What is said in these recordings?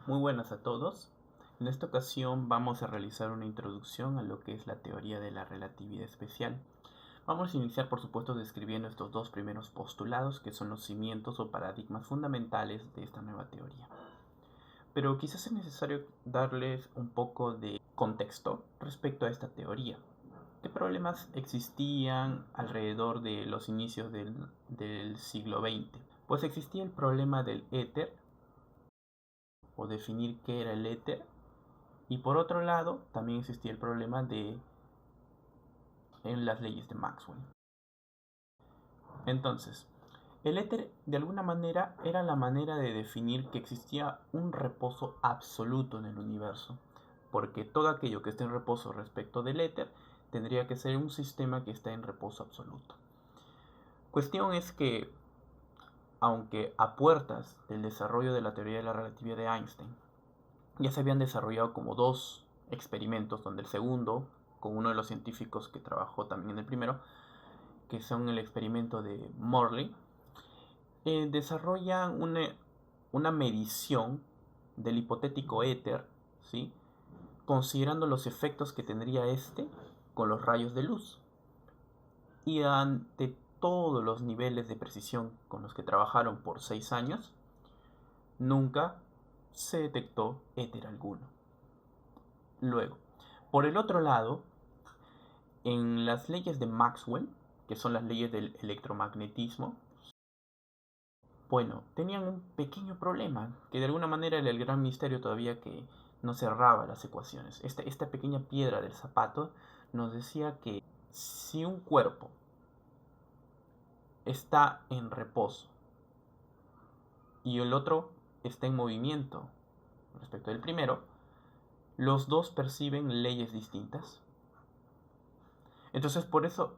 Muy buenas a todos. En esta ocasión vamos a realizar una introducción a lo que es la teoría de la relatividad especial. Vamos a iniciar por supuesto describiendo estos dos primeros postulados que son los cimientos o paradigmas fundamentales de esta nueva teoría. Pero quizás es necesario darles un poco de contexto respecto a esta teoría. ¿Qué problemas existían alrededor de los inicios del siglo XX? Pues existía el problema del éter, o definir qué era el éter. Y por otro lado, también existía el problema en las leyes de Maxwell. Entonces, el éter de alguna manera era la manera de definir que existía un reposo absoluto en el universo, porque todo aquello que esté en reposo respecto del éter tendría que ser un sistema que está en reposo absoluto. Cuestión es que, aunque a puertas del desarrollo de la teoría de la relatividad de Einstein, ya se habían desarrollado como dos experimentos, donde el segundo, con uno de los científicos que trabajó también en el primero, que son el experimento de Morley, desarrollan una medición del hipotético éter, ¿sí? Considerando los efectos que tendría este con los rayos de luz. Y ante todos los niveles de precisión con los que trabajaron por 6 años, nunca se detectó éter alguno. Luego, por el otro lado, en las leyes de Maxwell, que son las leyes del electromagnetismo, bueno, tenían un pequeño problema, que de alguna manera era el gran misterio todavía que no cerraba las ecuaciones. Esta pequeña piedra del zapato nos decía que si un cuerpo está en reposo y el otro está en movimiento respecto del primero, los dos perciben leyes distintas. Entonces por eso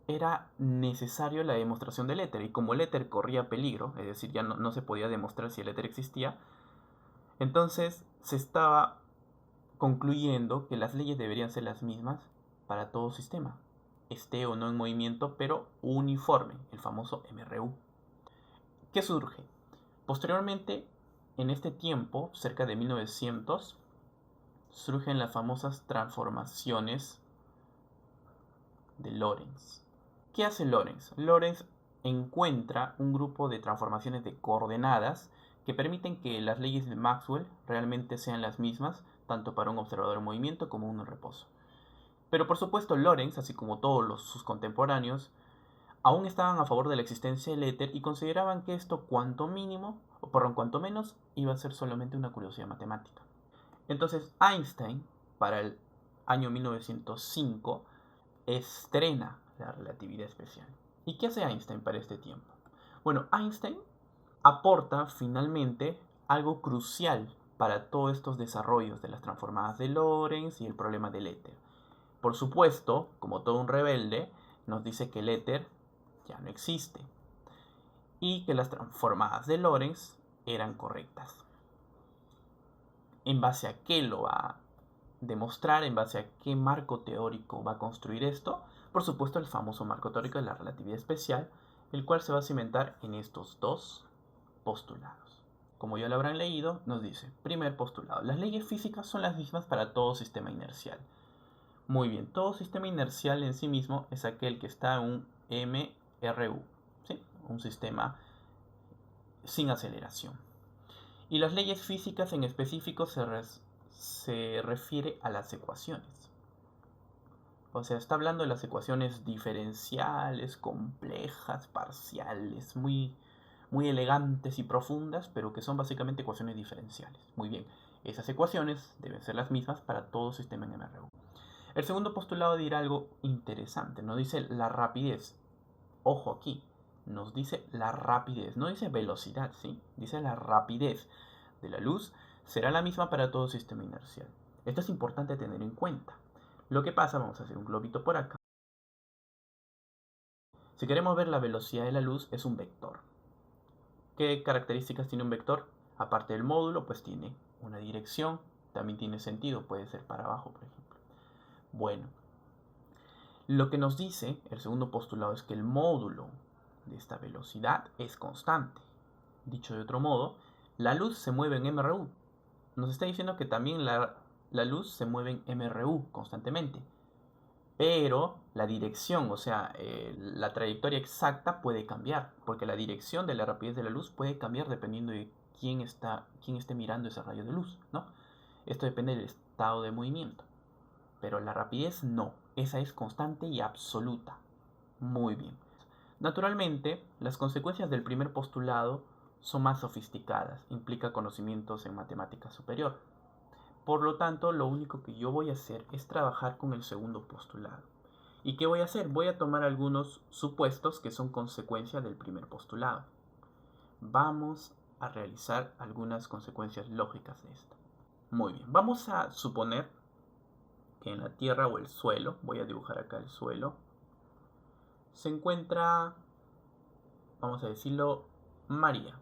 era necesario la demostración del éter. Y como el éter corría peligro, es decir, ya no se podía demostrar si el éter existía, entonces se estaba concluyendo que las leyes deberían ser las mismas para todo sistema, esté o no en movimiento, pero uniforme, el famoso MRU. ¿Qué surge? Posteriormente, en este tiempo, cerca de 1900, surgen las famosas transformaciones de Lorentz. ¿Qué hace Lorentz? Lorentz encuentra un grupo de transformaciones de coordenadas que permiten que las leyes de Maxwell realmente sean las mismas, tanto para un observador en movimiento como uno en reposo. Pero por supuesto Lorentz, así como todos sus contemporáneos, aún estaban a favor de la existencia del éter y consideraban que esto cuanto mínimo, o perdón, cuanto menos, iba a ser solamente una curiosidad matemática. Entonces Einstein, para el año 1905, estrena la relatividad especial. ¿Y qué hace Einstein para este tiempo? Bueno, Einstein aporta finalmente algo crucial para todos estos desarrollos de las transformadas de Lorentz y el problema del éter. Por supuesto, como todo un rebelde, nos dice que el éter ya no existe y que las transformadas de Lorentz eran correctas. ¿En base a qué lo va a demostrar? ¿En base a qué marco teórico va a construir esto? Por supuesto, el famoso marco teórico de la relatividad especial, el cual se va a cimentar en estos dos postulados. Como ya lo habrán leído, nos dice, primer postulado, las leyes físicas son las mismas para todo sistema inercial. Muy bien, todo sistema inercial en sí mismo es aquel que está en un MRU, ¿sí? Un sistema sin aceleración. Y las leyes físicas en específico se refiere a las ecuaciones. O sea, está hablando de las ecuaciones diferenciales, complejas, parciales, muy elegantes y profundas, pero que son básicamente ecuaciones diferenciales. Muy bien, esas ecuaciones deben ser las mismas para todo sistema en MRU. El segundo postulado dirá algo interesante, nos dice la rapidez. Ojo aquí, nos dice la rapidez, no dice velocidad, ¿sí? Dice la rapidez de la luz será la misma para todo sistema inercial. Esto es importante tener en cuenta. Lo que pasa, vamos a hacer un globito por acá. Si queremos ver la velocidad de la luz, es un vector. ¿Qué características tiene un vector? Aparte del módulo, pues tiene una dirección, también tiene sentido, puede ser para abajo, por ejemplo. Bueno, lo que nos dice el segundo postulado es que el módulo de esta velocidad es constante. Dicho de otro modo, la luz se mueve en MRU. nos está diciendo que también la luz se mueve en MRU constantemente. Pero la dirección, o sea, la trayectoria exacta puede cambiar, porque la dirección de la rapidez de la luz puede cambiar dependiendo de quién esté mirando ese rayo de luz, ¿no? Esto depende del estado de movimiento. Pero la rapidez no, esa es constante y absoluta. Muy bien. Naturalmente, las consecuencias del primer postulado son más sofisticadas, implica conocimientos en matemática superior. Por lo tanto, lo único que yo voy a hacer es trabajar con el segundo postulado. ¿Y qué voy a hacer? Voy a tomar algunos supuestos que son consecuencia del primer postulado. Vamos a realizar algunas consecuencias lógicas de esto. Muy bien, vamos a suponer que en la tierra o el suelo, voy a dibujar acá el suelo, se encuentra, vamos a decirlo, María.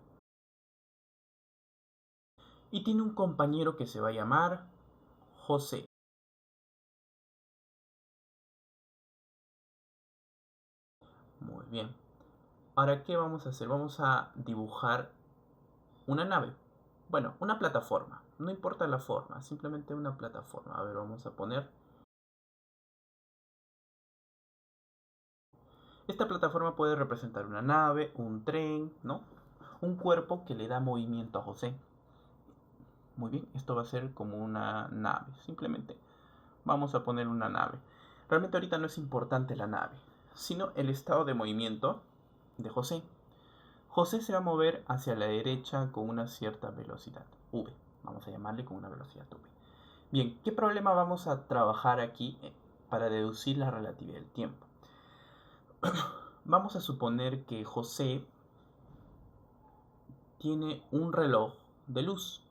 Y tiene un compañero que se va a llamar José. Muy bien. Ahora, ¿qué vamos a hacer? Vamos a dibujar una nave. Bueno, una plataforma. No importa la forma, simplemente una plataforma. A ver, vamos a poner. Esta plataforma puede representar una nave, un tren, ¿no? Un cuerpo que le da movimiento a José. Muy bien, esto va a ser como una nave. Simplemente vamos a poner una nave. Realmente ahorita no es importante la nave, sino el estado de movimiento de José. José se va a mover hacia la derecha con una cierta velocidad, v. Vamos a llamarle con una velocidad v. Bien, ¿qué problema vamos a trabajar aquí para deducir la relatividad del tiempo? Vamos a suponer que José tiene un reloj de luz.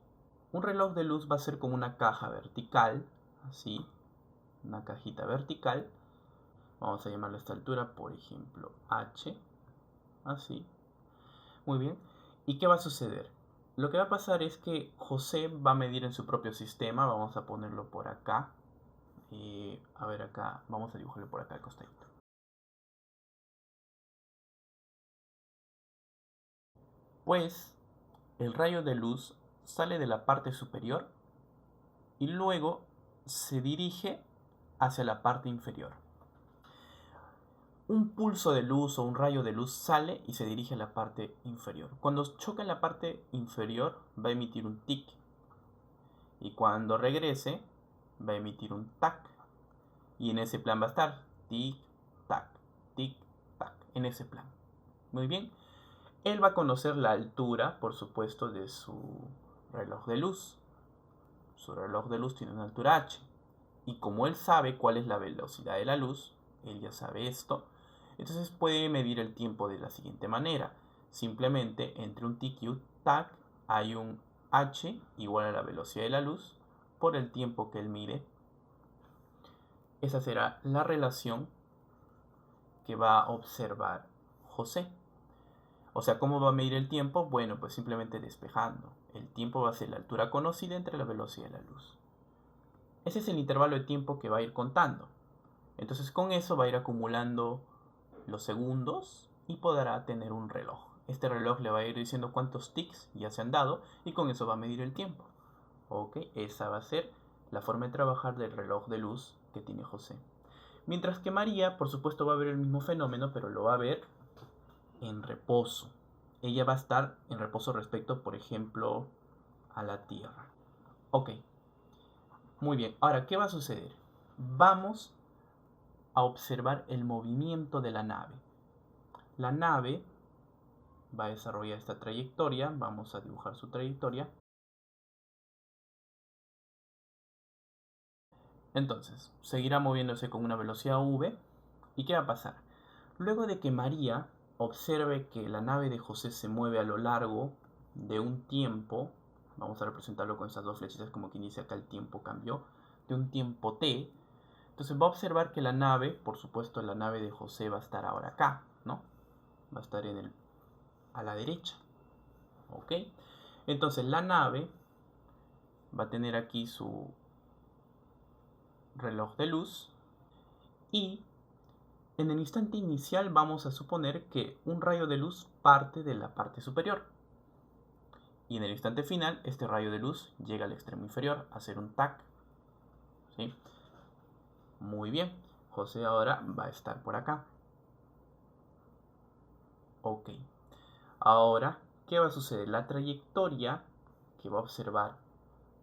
Un reloj de luz va a ser como una caja vertical, así, una cajita vertical. Vamos a llamarle a esta altura, por ejemplo, h, así. Muy bien. ¿Y qué va a suceder? Lo que va a pasar es que José va a medir en su propio sistema. Vamos a ponerlo por acá. A ver acá, vamos a dibujarlo por acá al costadito. Pues el rayo de luz sale de la parte superior y luego se dirige hacia la parte inferior. Un pulso de luz o un rayo de luz sale y se dirige a la parte inferior. Cuando choca en la parte inferior va a emitir un tic. Y cuando regrese va a emitir un tac. Y en ese plan va a estar tic, tac, tic, tac. En ese plan. Muy bien. Él va a conocer la altura, por supuesto, de su reloj de luz. Su reloj de luz tiene una altura h. Y como él sabe cuál es la velocidad de la luz, él ya sabe esto, entonces puede medir el tiempo de la siguiente manera. Simplemente entre un tic y un tac hay un h igual a la velocidad de la luz por el tiempo que él mide. Esa será la relación que va a observar José. O sea, ¿cómo va a medir el tiempo? Bueno, pues simplemente despejando. El tiempo va a ser la altura conocida entre la velocidad de la luz. Ese es el intervalo de tiempo que va a ir contando. Entonces con eso va a ir acumulando los segundos y podrá tener un reloj. Este reloj le va a ir diciendo cuántos tics ya se han dado y con eso va a medir el tiempo. Ok, esa va a ser la forma de trabajar del reloj de luz que tiene José. Mientras que María, por supuesto, va a ver el mismo fenómeno, pero lo va a ver en reposo. Ella va a estar en reposo respecto, por ejemplo, a la Tierra. Ok, muy bien. Ahora, ¿qué va a suceder? Vamos a observar el movimiento de la nave. La nave va a desarrollar esta trayectoria. Vamos a dibujar su trayectoria. Entonces, seguirá moviéndose con una velocidad v. ¿Y qué va a pasar? Luego de que María observe que la nave de José se mueve a lo largo de un tiempo, vamos a representarlo con estas dos flechitas como quien dice acá el tiempo cambió, de un tiempo t, entonces va a observar que la nave, por supuesto la nave de José va a estar ahora acá, ¿no? Va a estar a la derecha, ¿ok? Entonces la nave va a tener aquí su reloj de luz y en el instante inicial vamos a suponer que un rayo de luz parte de la parte superior Y en el instante final, este rayo de luz llega al extremo inferior a hacer un tac. ¿Sí? Muy bien. José ahora va a estar por acá. Ok. Ahora, ¿qué va a suceder? La trayectoria que va a observar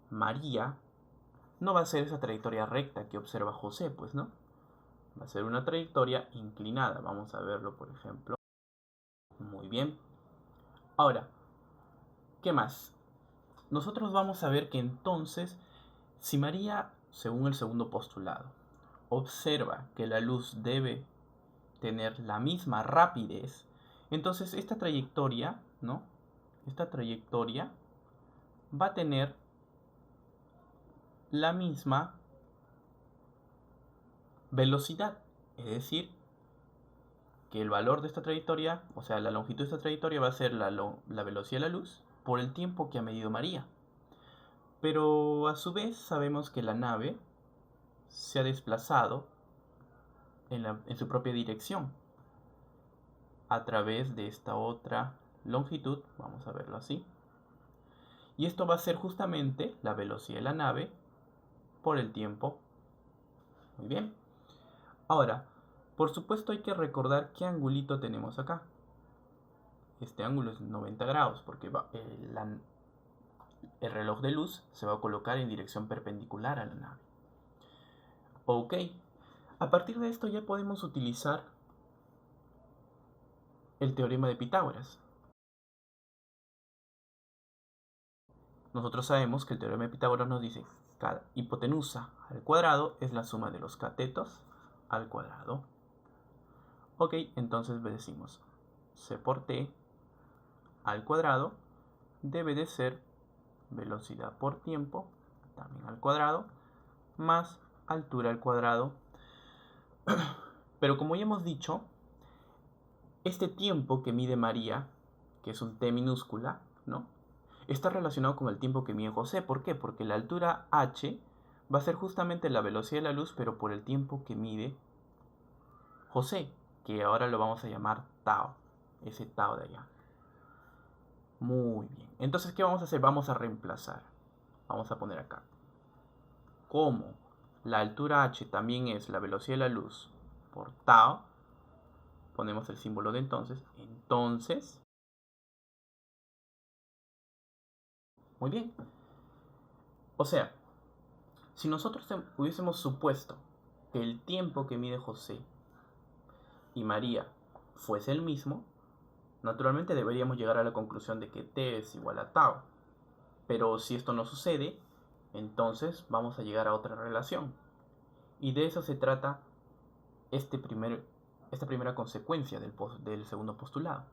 María no va a ser esa trayectoria recta que observa José, pues, ¿no? Va a ser una trayectoria inclinada. Vamos a verlo, por ejemplo. Muy bien. Ahora, ¿qué más? Nosotros vamos a ver que entonces, si María, según el segundo postulado, observa que la luz debe tener la misma rapidez, entonces esta trayectoria, ¿no? Esta trayectoria va a tener la misma velocidad, es decir, que el valor de esta trayectoria, o sea, la longitud de esta trayectoria va a ser la velocidad de la luz por el tiempo que ha medido María. Pero a su vez sabemos que la nave se ha desplazado en su propia dirección a través de esta otra longitud, vamos a verlo así. Y esto va a ser justamente la velocidad de la nave por el tiempo. Muy bien. Ahora, por supuesto hay que recordar qué angulito tenemos acá. Este ángulo es 90 grados porque el reloj de luz se va a colocar en dirección perpendicular a la nave. Ok, a partir de esto ya podemos utilizar el teorema de Pitágoras. Nosotros sabemos que el teorema de Pitágoras nos dice que cada hipotenusa al cuadrado es la suma de los catetos al cuadrado. Ok, entonces decimos C por T al cuadrado debe de ser velocidad por tiempo, también al cuadrado, más altura al cuadrado. Pero como ya hemos dicho, este tiempo que mide María, que es un T minúscula, ¿no? Está relacionado con el tiempo que mide José. ¿Por qué? Porque la altura h va a ser justamente la velocidad de la luz, pero por el tiempo que mide José, que ahora lo vamos a llamar tau, ese tau de allá. Muy bien. Entonces, ¿qué vamos a hacer? Vamos a reemplazar. Vamos a poner acá. Como la altura h también es la velocidad de la luz por tau, ponemos el símbolo de entonces, muy bien. O sea, si nosotros hubiésemos supuesto que el tiempo que mide José y María fuese el mismo, naturalmente deberíamos llegar a la conclusión de que t es igual a tau. Pero si esto no sucede, entonces vamos a llegar a otra relación. Y de eso se trata esta primera consecuencia del segundo postulado.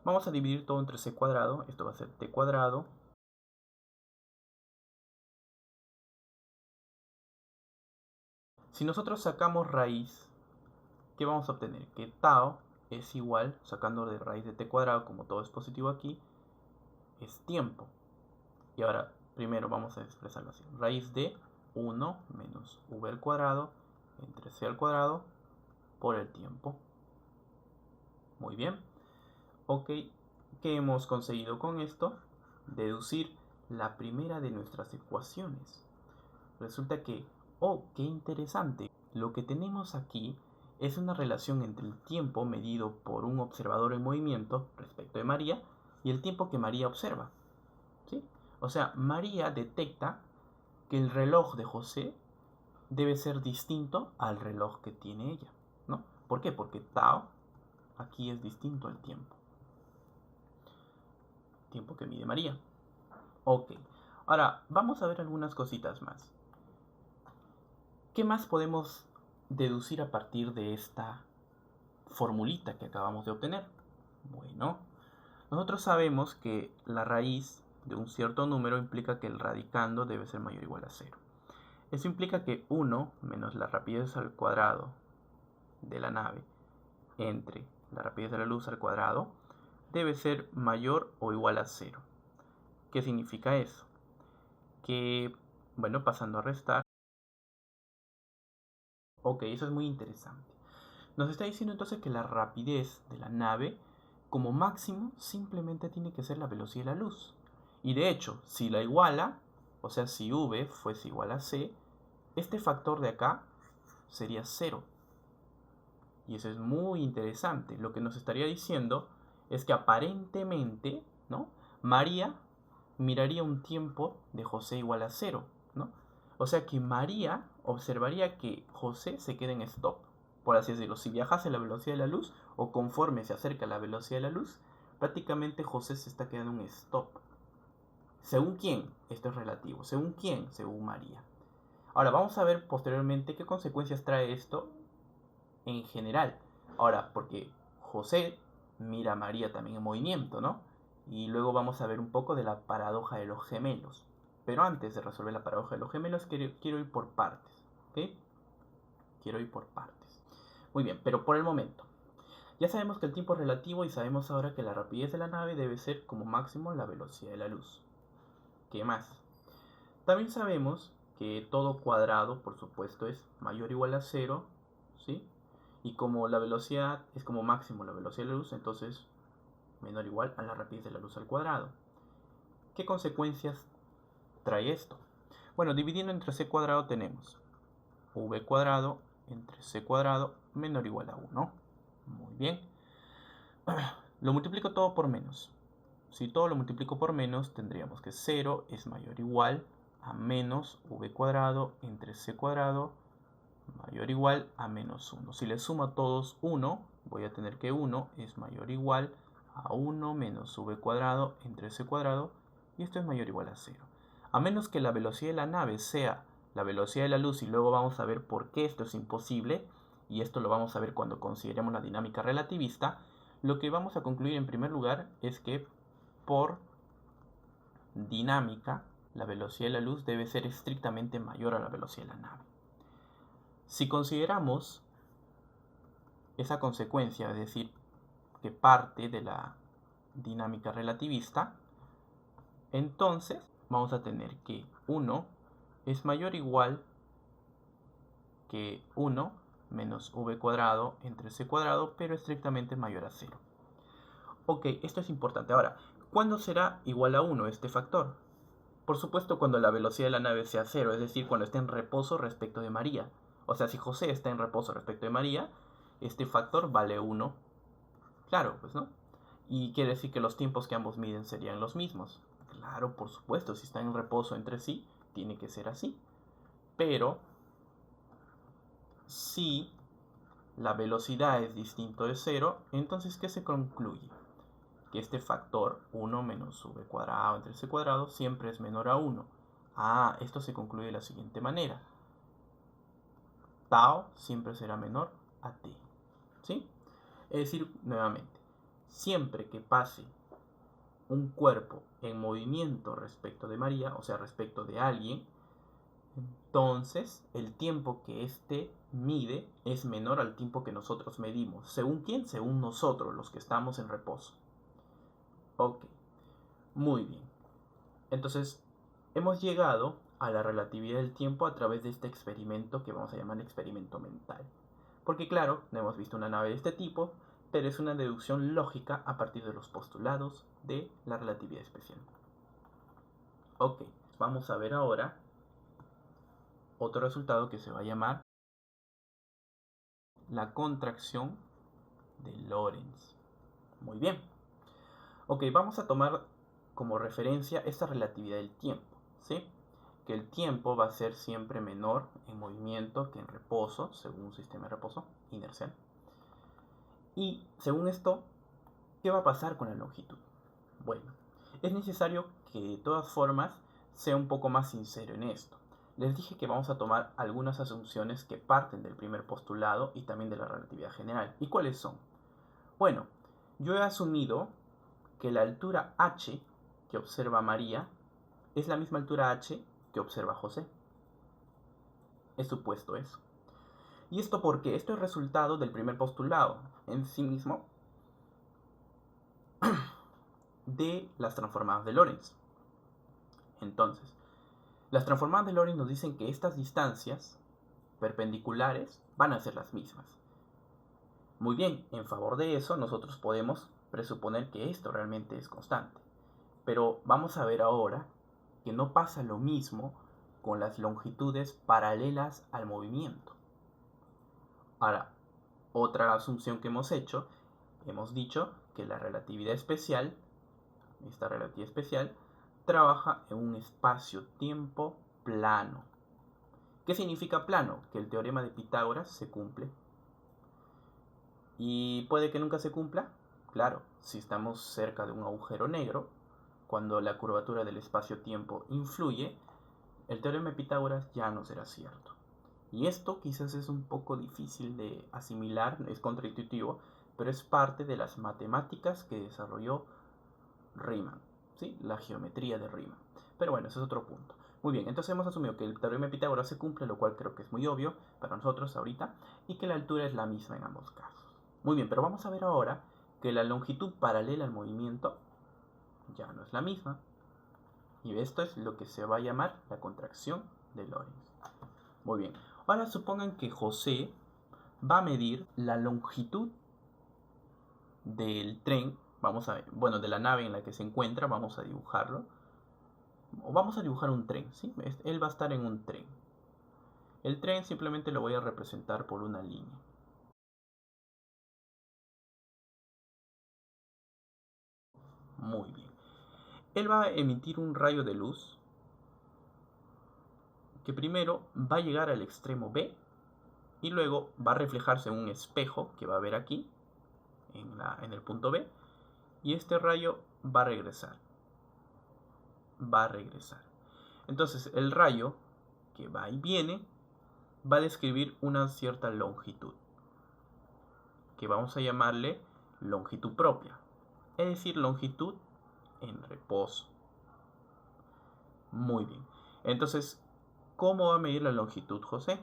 Vamos a dividir todo entre c cuadrado, esto va a ser t cuadrado. Si nosotros sacamos raíz, ¿qué vamos a obtener? Que tau es igual, sacando de raíz de t cuadrado, como todo es positivo aquí, es tiempo. Y ahora, primero vamos a expresarlo así. Raíz de 1 menos v al cuadrado entre c al cuadrado por el tiempo. Muy bien. Ok, ¿qué hemos conseguido con esto? Deducir la primera de nuestras ecuaciones. Resulta que, oh, qué interesante. Lo que tenemos aquí es una relación entre el tiempo medido por un observador en movimiento respecto de María y el tiempo que María observa. ¿Sí? O sea, María detecta que el reloj de José debe ser distinto al reloj que tiene ella, ¿no? ¿Por qué? Porque tau aquí es distinto al tiempo. Tiempo que mide María. Ok. Ahora, vamos a ver algunas cositas más. ¿Qué más podemos deducir a partir de esta formulita que acabamos de obtener? Bueno, nosotros sabemos que la raíz de un cierto número implica que el radicando debe ser mayor o igual a 0. Eso implica que 1 menos la rapidez al cuadrado de la nave entre la rapidez de la luz al cuadrado debe ser mayor o igual a 0. ¿Qué significa eso? Que, bueno, pasando a restar. Ok, eso es muy interesante. Nos está diciendo entonces que la rapidez de la nave como máximo simplemente tiene que ser la velocidad de la luz. Y de hecho, si la iguala, o sea, si v fuese igual a c, este factor de acá sería 0. Y eso es muy interesante. Lo que nos estaría diciendo es que aparentemente, ¿no?, María miraría un tiempo de José igual a 0, ¿no? O sea que María observaría que José se queda en stop, por así decirlo. Si viajase a la velocidad de la luz, o conforme se acerca a la velocidad de la luz, prácticamente José se está quedando en stop. ¿Según quién? Esto es relativo. ¿Según quién? Según María. Ahora, vamos a ver posteriormente qué consecuencias trae esto en general. Ahora, porque José mira a María también en movimiento, ¿no? Y luego vamos a ver un poco de la paradoja de los gemelos. Pero antes de resolver la paradoja de los gemelos, quiero ir por partes, ¿ok? Quiero ir por partes. Muy bien, pero por el momento. Ya sabemos que el tiempo es relativo y sabemos ahora que la rapidez de la nave debe ser como máximo la velocidad de la luz. ¿Qué más? También sabemos que todo cuadrado, por supuesto, es mayor o igual a 0, ¿sí? Y como la velocidad es como máximo la velocidad de la luz, entonces menor o igual a la rapidez de la luz al cuadrado. ¿Qué consecuencias trae esto? Bueno, dividiendo entre c cuadrado tenemos v cuadrado entre c cuadrado menor o igual a 1. Muy bien. Lo multiplico todo por menos. Si todo lo multiplico por menos, tendríamos que 0 es mayor o igual a menos v cuadrado entre c cuadrado mayor o igual a menos 1. Si le sumo a todos 1, voy a tener que 1 es mayor o igual a 1 menos v cuadrado entre c cuadrado, y esto es mayor o igual a 0. A menos que la velocidad de la nave sea la velocidad de la luz, y luego vamos a ver por qué esto es imposible, y esto lo vamos a ver cuando consideremos la dinámica relativista, lo que vamos a concluir en primer lugar es que por dinámica la velocidad de la luz debe ser estrictamente mayor a la velocidad de la nave. Si consideramos esa consecuencia, es decir, que parte de la dinámica relativista, entonces vamos a tener que 1 es mayor o igual que 1 menos v cuadrado entre c cuadrado, pero estrictamente mayor a 0. Ok, esto es importante. Ahora, ¿cuándo será igual a 1 este factor? Por supuesto, cuando la velocidad de la nave sea 0, es decir, cuando esté en reposo respecto de María. O sea, si José está en reposo respecto de María, este factor vale 1. Claro, pues, ¿no? Y quiere decir que los tiempos que ambos miden serían los mismos. Claro, por supuesto, si están en reposo entre sí, tiene que ser así. Pero, si la velocidad es distinto de 0, entonces, ¿qué se concluye? Que este factor 1 menos v cuadrado entre c cuadrado siempre es menor a 1. Esto se concluye de la siguiente manera. Tau siempre será menor a t. ¿Sí? Es decir, nuevamente, siempre que pase un cuerpo en movimiento respecto de María, o sea, respecto de alguien, entonces el tiempo que éste mide es menor al tiempo que nosotros medimos. ¿Según quién? Según nosotros, los que estamos en reposo. Ok, muy bien. Entonces, hemos llegado a la relatividad del tiempo a través de este experimento que vamos a llamar experimento mental. Porque claro, no hemos visto una nave de este tipo, pero es una deducción lógica a partir de los postulados de la relatividad especial. Ok, vamos a ver ahora otro resultado que se va a llamar la contracción de Lorentz. Muy bien. Ok, vamos a tomar como referencia esta relatividad del tiempo, ¿sí? Que el tiempo va a ser siempre menor en movimiento que en reposo, según un sistema de reposo inercial. Y según esto, ¿qué va a pasar con la longitud? Bueno, es necesario que de todas formas sea un poco más sincero en esto. Les dije que vamos a tomar algunas asunciones que parten del primer postulado y también de la relatividad general. ¿Y cuáles son? Bueno, yo he asumido que la altura h que observa María es la misma altura h que observa José. He supuesto eso. ¿Y esto por qué? Esto es resultado del primer postulado en sí mismo de las transformadas de Lorentz. Entonces, las transformadas de Lorentz nos dicen que estas distancias perpendiculares van a ser las mismas. Muy bien, en favor de eso nosotros podemos presuponer que esto realmente es constante. Pero vamos a ver ahora que no pasa lo mismo con las longitudes paralelas al movimiento. Ahora, otra asunción que hemos hecho, hemos dicho que la relatividad especial, esta relatividad especial, trabaja en un espacio-tiempo plano. ¿Qué significa plano? Que el teorema de Pitágoras se cumple. ¿Y puede que nunca se cumpla? Claro, si estamos cerca de un agujero negro, cuando la curvatura del espacio-tiempo influye, el teorema de Pitágoras ya no será cierto. Y esto quizás es un poco difícil de asimilar, es contraintuitivo, pero es parte de las matemáticas que desarrolló Riemann, ¿sí? La geometría de Riemann. Pero bueno, ese es otro punto. Muy bien, entonces hemos asumido que el teorema de Pitágoras se cumple, lo cual creo que es muy obvio para nosotros ahorita, y que la altura es la misma en ambos casos. Muy bien, pero vamos a ver ahora que la longitud paralela al movimiento ya no es la misma. Y esto es lo que se va a llamar la contracción de Lorentz. Muy bien, ahora supongan que José va a medir la longitud del tren, bueno, de la nave en la que se encuentra, vamos a dibujarlo. O vamos a dibujar un tren, ¿sí? Él va a estar en un tren. El tren simplemente lo voy a representar por una línea. Muy bien. Él va a emitir un rayo de luz que primero va a llegar al extremo B y luego va a reflejarse en un espejo que va a ver aquí, en el punto B, y este rayo va a regresar. Va a regresar. Entonces el rayo que va y viene va a describir una cierta longitud, que vamos a llamarle longitud propia, es decir, longitud en reposo. Muy bien. Entonces, ¿cómo va a medir la longitud José?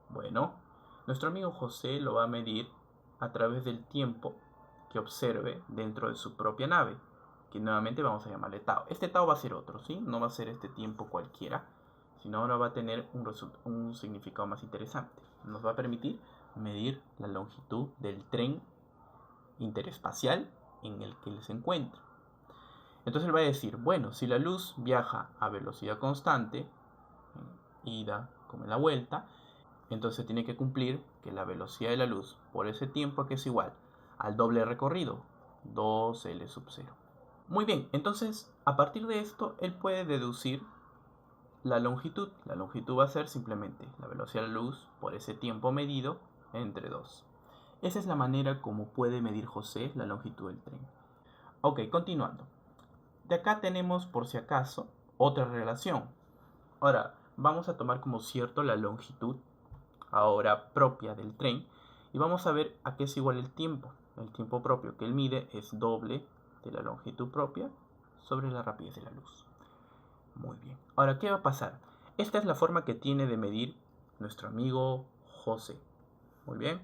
Bueno, nuestro amigo José lo va a medir a través del tiempo que observe dentro de su propia nave, que nuevamente vamos a llamarle tau. Este tau va a ser otro, ¿sí? No va a ser este tiempo cualquiera, sino ahora va a tener un significado más interesante. Nos va a permitir medir la longitud del tren interespacial en el que él se encuentra. Entonces él va a decir, bueno, si la luz viaja a velocidad constante, ida como en la vuelta, entonces tiene que cumplir que la velocidad de la luz por ese tiempo que es igual al doble recorrido, 2L sub 0. Muy bien, entonces a partir de esto él puede deducir la longitud. La longitud va a ser simplemente la velocidad de la luz por ese tiempo medido entre 2. Esa es la manera como puede medir José la longitud del tren. Ok, continuando. De acá tenemos, por si acaso, otra relación. Ahora, vamos a tomar como cierto la longitud ahora propia del tren y vamos a ver a qué es igual el tiempo. El tiempo propio que él mide es doble de la longitud propia sobre la rapidez de la luz. Muy bien. Ahora, ¿qué va a pasar? Esta es la forma que tiene de medir nuestro amigo José. Muy bien.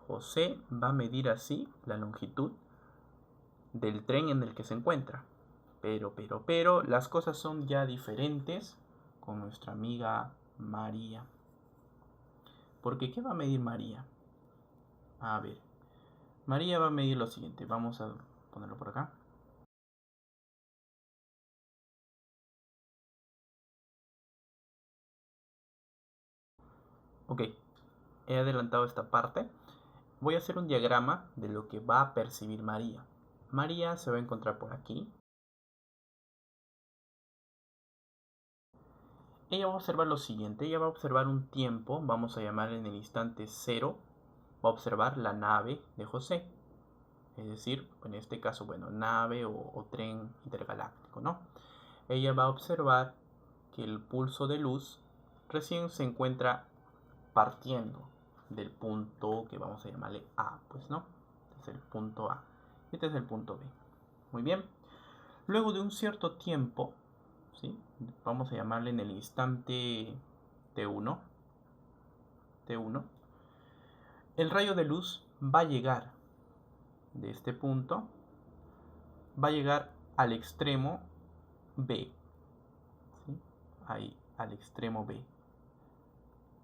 José va a medir así la longitud del tren en el que se encuentra. Pero, las cosas son ya diferentes con nuestra amiga María. Porque, ¿qué va a medir María? A ver, María va a medir lo siguiente. Vamos a ponerlo por acá. Ok, he adelantado esta parte. Voy a hacer un diagrama de lo que va a percibir María. María se va a encontrar por aquí. Ella va a observar lo siguiente. Ella va a observar un tiempo, vamos a llamar en el instante 0. Va a observar la nave de José. Es decir, en este caso, bueno, nave o tren intergaláctico, ¿no? Ella va a observar que el pulso de luz recién se encuentra partiendo del punto que vamos a llamarle A, pues, ¿no? Este es el punto A. Este es el punto B. Muy bien. Luego de un cierto tiempo, ¿sí? Vamos a llamarle en el instante T1, el rayo de luz va a llegar de este punto, va a llegar al extremo B, ¿sí? Ahí, al extremo B.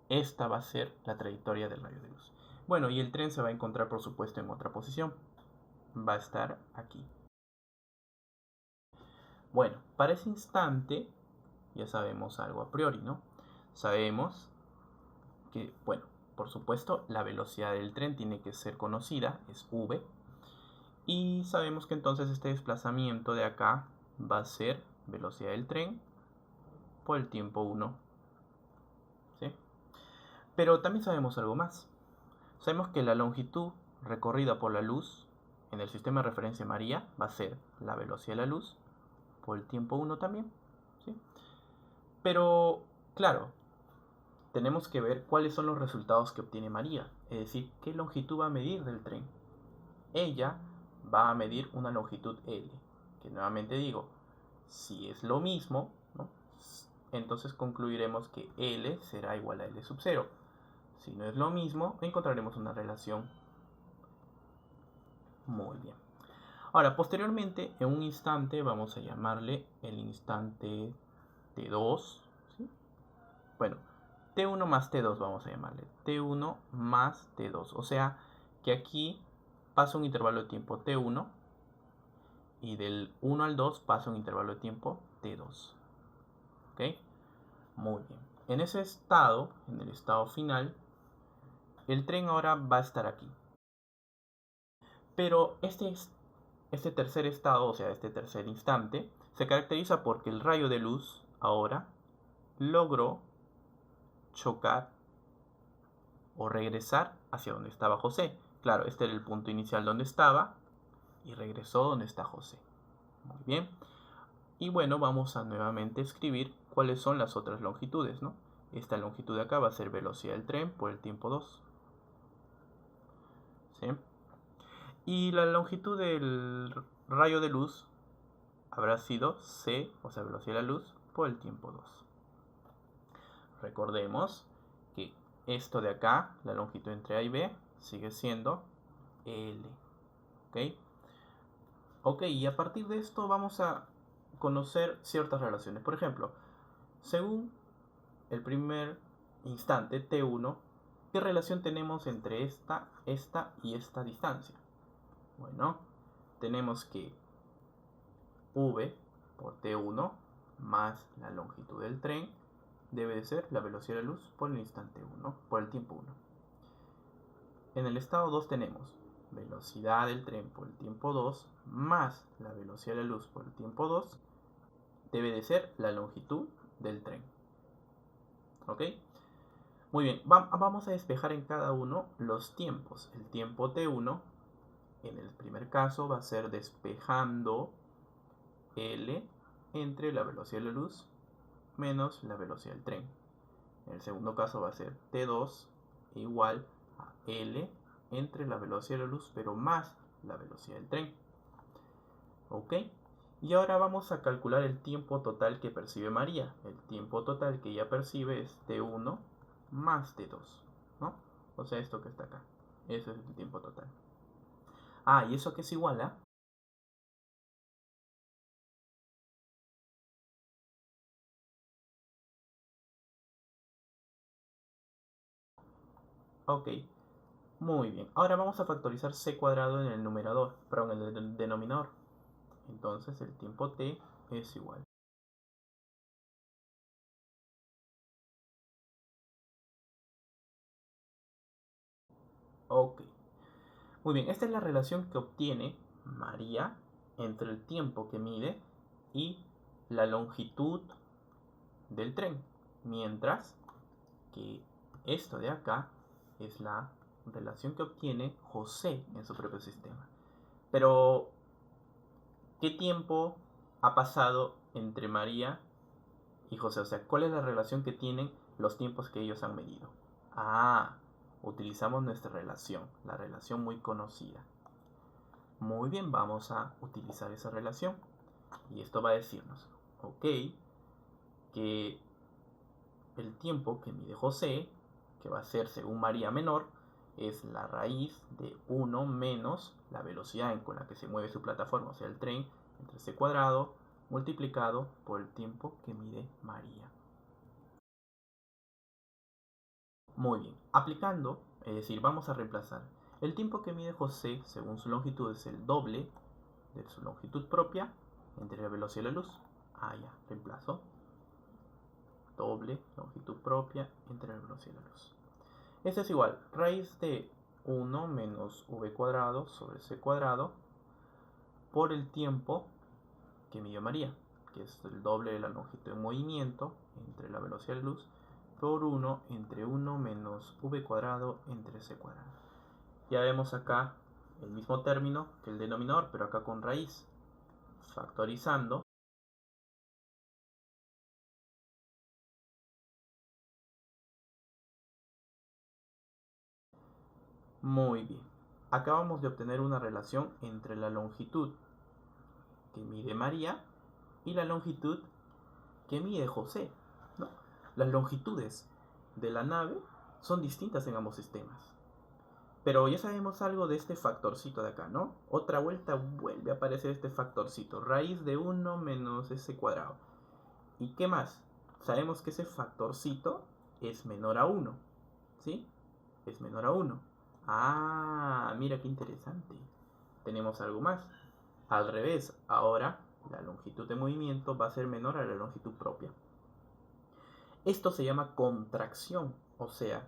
Esta va a ser la trayectoria del rayo de luz. Bueno, y el tren se va a encontrar, por supuesto, en otra posición. Va a estar aquí. Bueno, para ese instante ya sabemos algo a priori, ¿no? Sabemos que, bueno, por supuesto, la velocidad del tren tiene que ser conocida, es v, y sabemos que entonces este desplazamiento de acá va a ser velocidad del tren por el tiempo 1, ¿sí? Pero también sabemos algo más. Sabemos que la longitud recorrida por la luz en el sistema de referencia María va a ser la velocidad de la luz por el tiempo 1 también, ¿sí? Pero, claro, tenemos que ver cuáles son los resultados que obtiene María, es decir, qué longitud va a medir del tren. Ella va a medir una longitud L, que nuevamente digo, si es lo mismo, ¿no? Entonces concluiremos que L será igual a L sub 0. Si no es lo mismo, encontraremos una relación. Muy bien. Ahora, posteriormente, en un instante, vamos a llamarle el instante T2, ¿sí? Bueno, T1 más T2 vamos a llamarle. T1 más T2. O sea, que aquí pasa un intervalo de tiempo T1 y del 1 al 2 pasa un intervalo de tiempo T2. ¿Ok? Muy bien. En ese estado, en el estado final, el tren ahora va a estar aquí. Pero este tercer estado, o sea, este tercer instante, se caracteriza porque el rayo de luz ahora logró chocar o regresar hacia donde estaba José. Claro, este era el punto inicial donde estaba y regresó donde está José. Muy bien. Y bueno, vamos a nuevamente escribir cuáles son las otras longitudes, ¿no? Esta longitud de acá va a ser velocidad del tren por el tiempo 2. ¿Sí? Y la longitud del rayo de luz habrá sido c, o sea, velocidad de la luz, por el tiempo 2. Recordemos que esto de acá, la longitud entre A y B, sigue siendo L. ¿Ok? Ok, y a partir de esto vamos a conocer ciertas relaciones. Por ejemplo, según el primer instante, T1, ¿qué relación tenemos entre esta y esta distancia? Bueno, tenemos que V por T1 más la longitud del tren debe de ser la velocidad de la luz por el instante 1, por el tiempo 1. En el estado 2 tenemos velocidad del tren por el tiempo 2 más la velocidad de la luz por el tiempo 2 debe de ser la longitud del tren. ¿Ok? Muy bien, vamos a despejar en cada uno los tiempos. El tiempo T1, en el primer caso, va a ser despejando L entre la velocidad de la luz menos la velocidad del tren. En el segundo caso va a ser T2 igual a L entre la velocidad de la luz pero más la velocidad del tren. ¿Ok? Y ahora vamos a calcular el tiempo total que percibe María. El tiempo total que ella percibe es T1 más T2, ¿no? O sea, esto que está acá. Ese es el tiempo total. Ah, ¿y eso qué es igual a? Ok, muy bien. Ahora vamos a factorizar c cuadrado en el numerador, perdón, en el denominador. Entonces el tiempo t es igual. Ok, muy bien. Esta es la relación que obtiene María entre el tiempo que mide y la longitud del tren. Mientras que esto de acá es la relación que obtiene José en su propio sistema. Pero, ¿qué tiempo ha pasado entre María y José? O sea, ¿cuál es la relación que tienen los tiempos que ellos han medido? Ah, utilizamos nuestra relación, la relación muy conocida. Muy bien, vamos a utilizar esa relación. Y esto va a decirnos, ok, que el tiempo que mide José, que va a ser según María menor, es la raíz de 1 menos la velocidad con la que se mueve su plataforma, o sea, el tren, entre c cuadrado multiplicado por el tiempo que mide María. Muy bien, aplicando, es decir, vamos a reemplazar. El tiempo que mide José, según su longitud, es el doble de su longitud propia, entre la velocidad de la luz. Ya, reemplazo. Doble longitud propia entre la velocidad de la luz. Esto es igual, raíz de 1 menos v cuadrado sobre c cuadrado por el tiempo que midió María, que es el doble de la longitud de movimiento entre la velocidad de la luz, por 1 entre 1 menos v cuadrado entre c cuadrado. Ya vemos acá el mismo término que el denominador, pero acá con raíz. Factorizando. Muy bien. Acabamos de obtener una relación entre la longitud que mide María y la longitud que mide José, ¿no? Las longitudes de la nave son distintas en ambos sistemas. Pero ya sabemos algo de este factorcito de acá, ¿no? Otra vuelta vuelve a aparecer este factorcito, raíz de 1 menos s cuadrado. ¿Y qué más? Sabemos que ese factorcito es menor a 1, ¿sí? Es menor a 1. Mira qué interesante. Tenemos algo más. Al revés, ahora la longitud de movimiento va a ser menor a la longitud propia. Esto se llama contracción, o sea,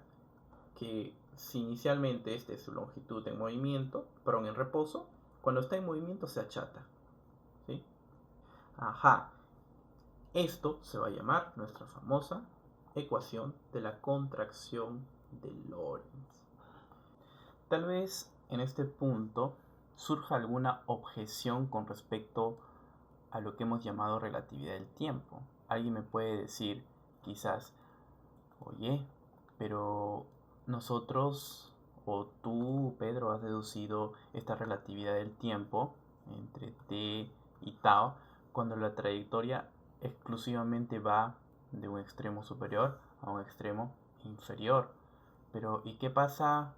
que si inicialmente esta es su longitud en movimiento, pero en reposo, cuando está en movimiento se achata, ¿sí? Esto se va a llamar nuestra famosa ecuación de la contracción de Lorentz. Tal vez en este punto surja alguna objeción con respecto a lo que hemos llamado relatividad del tiempo. Alguien me puede decir, quizás, oye, pero nosotros o tú, Pedro, has deducido esta relatividad del tiempo entre t y tau cuando la trayectoria exclusivamente va de un extremo superior a un extremo inferior. Pero, ¿y qué pasa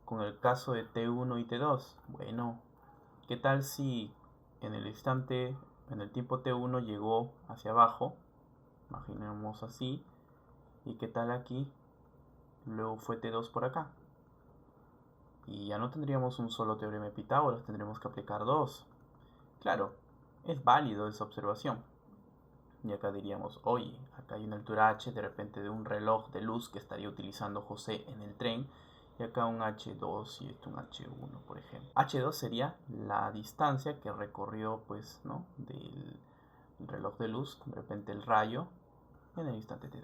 con el caso de T1 y T2? Bueno, ¿qué tal si en el tiempo T1 llegó hacia abajo? Imaginemos así. ¿Y qué tal aquí? Luego fue T2 por acá. Y ya no tendríamos un solo teorema de Pitágoras, tendremos que aplicar dos. Claro, es válido esa observación. Y acá diríamos, oye, acá hay una altura h de repente de un reloj de luz que estaría utilizando José en el tren. Y acá un h2 y esto un h1, por ejemplo. h2 sería la distancia que recorrió, pues, ¿no? Del reloj de luz, de repente el rayo, en el instante t2.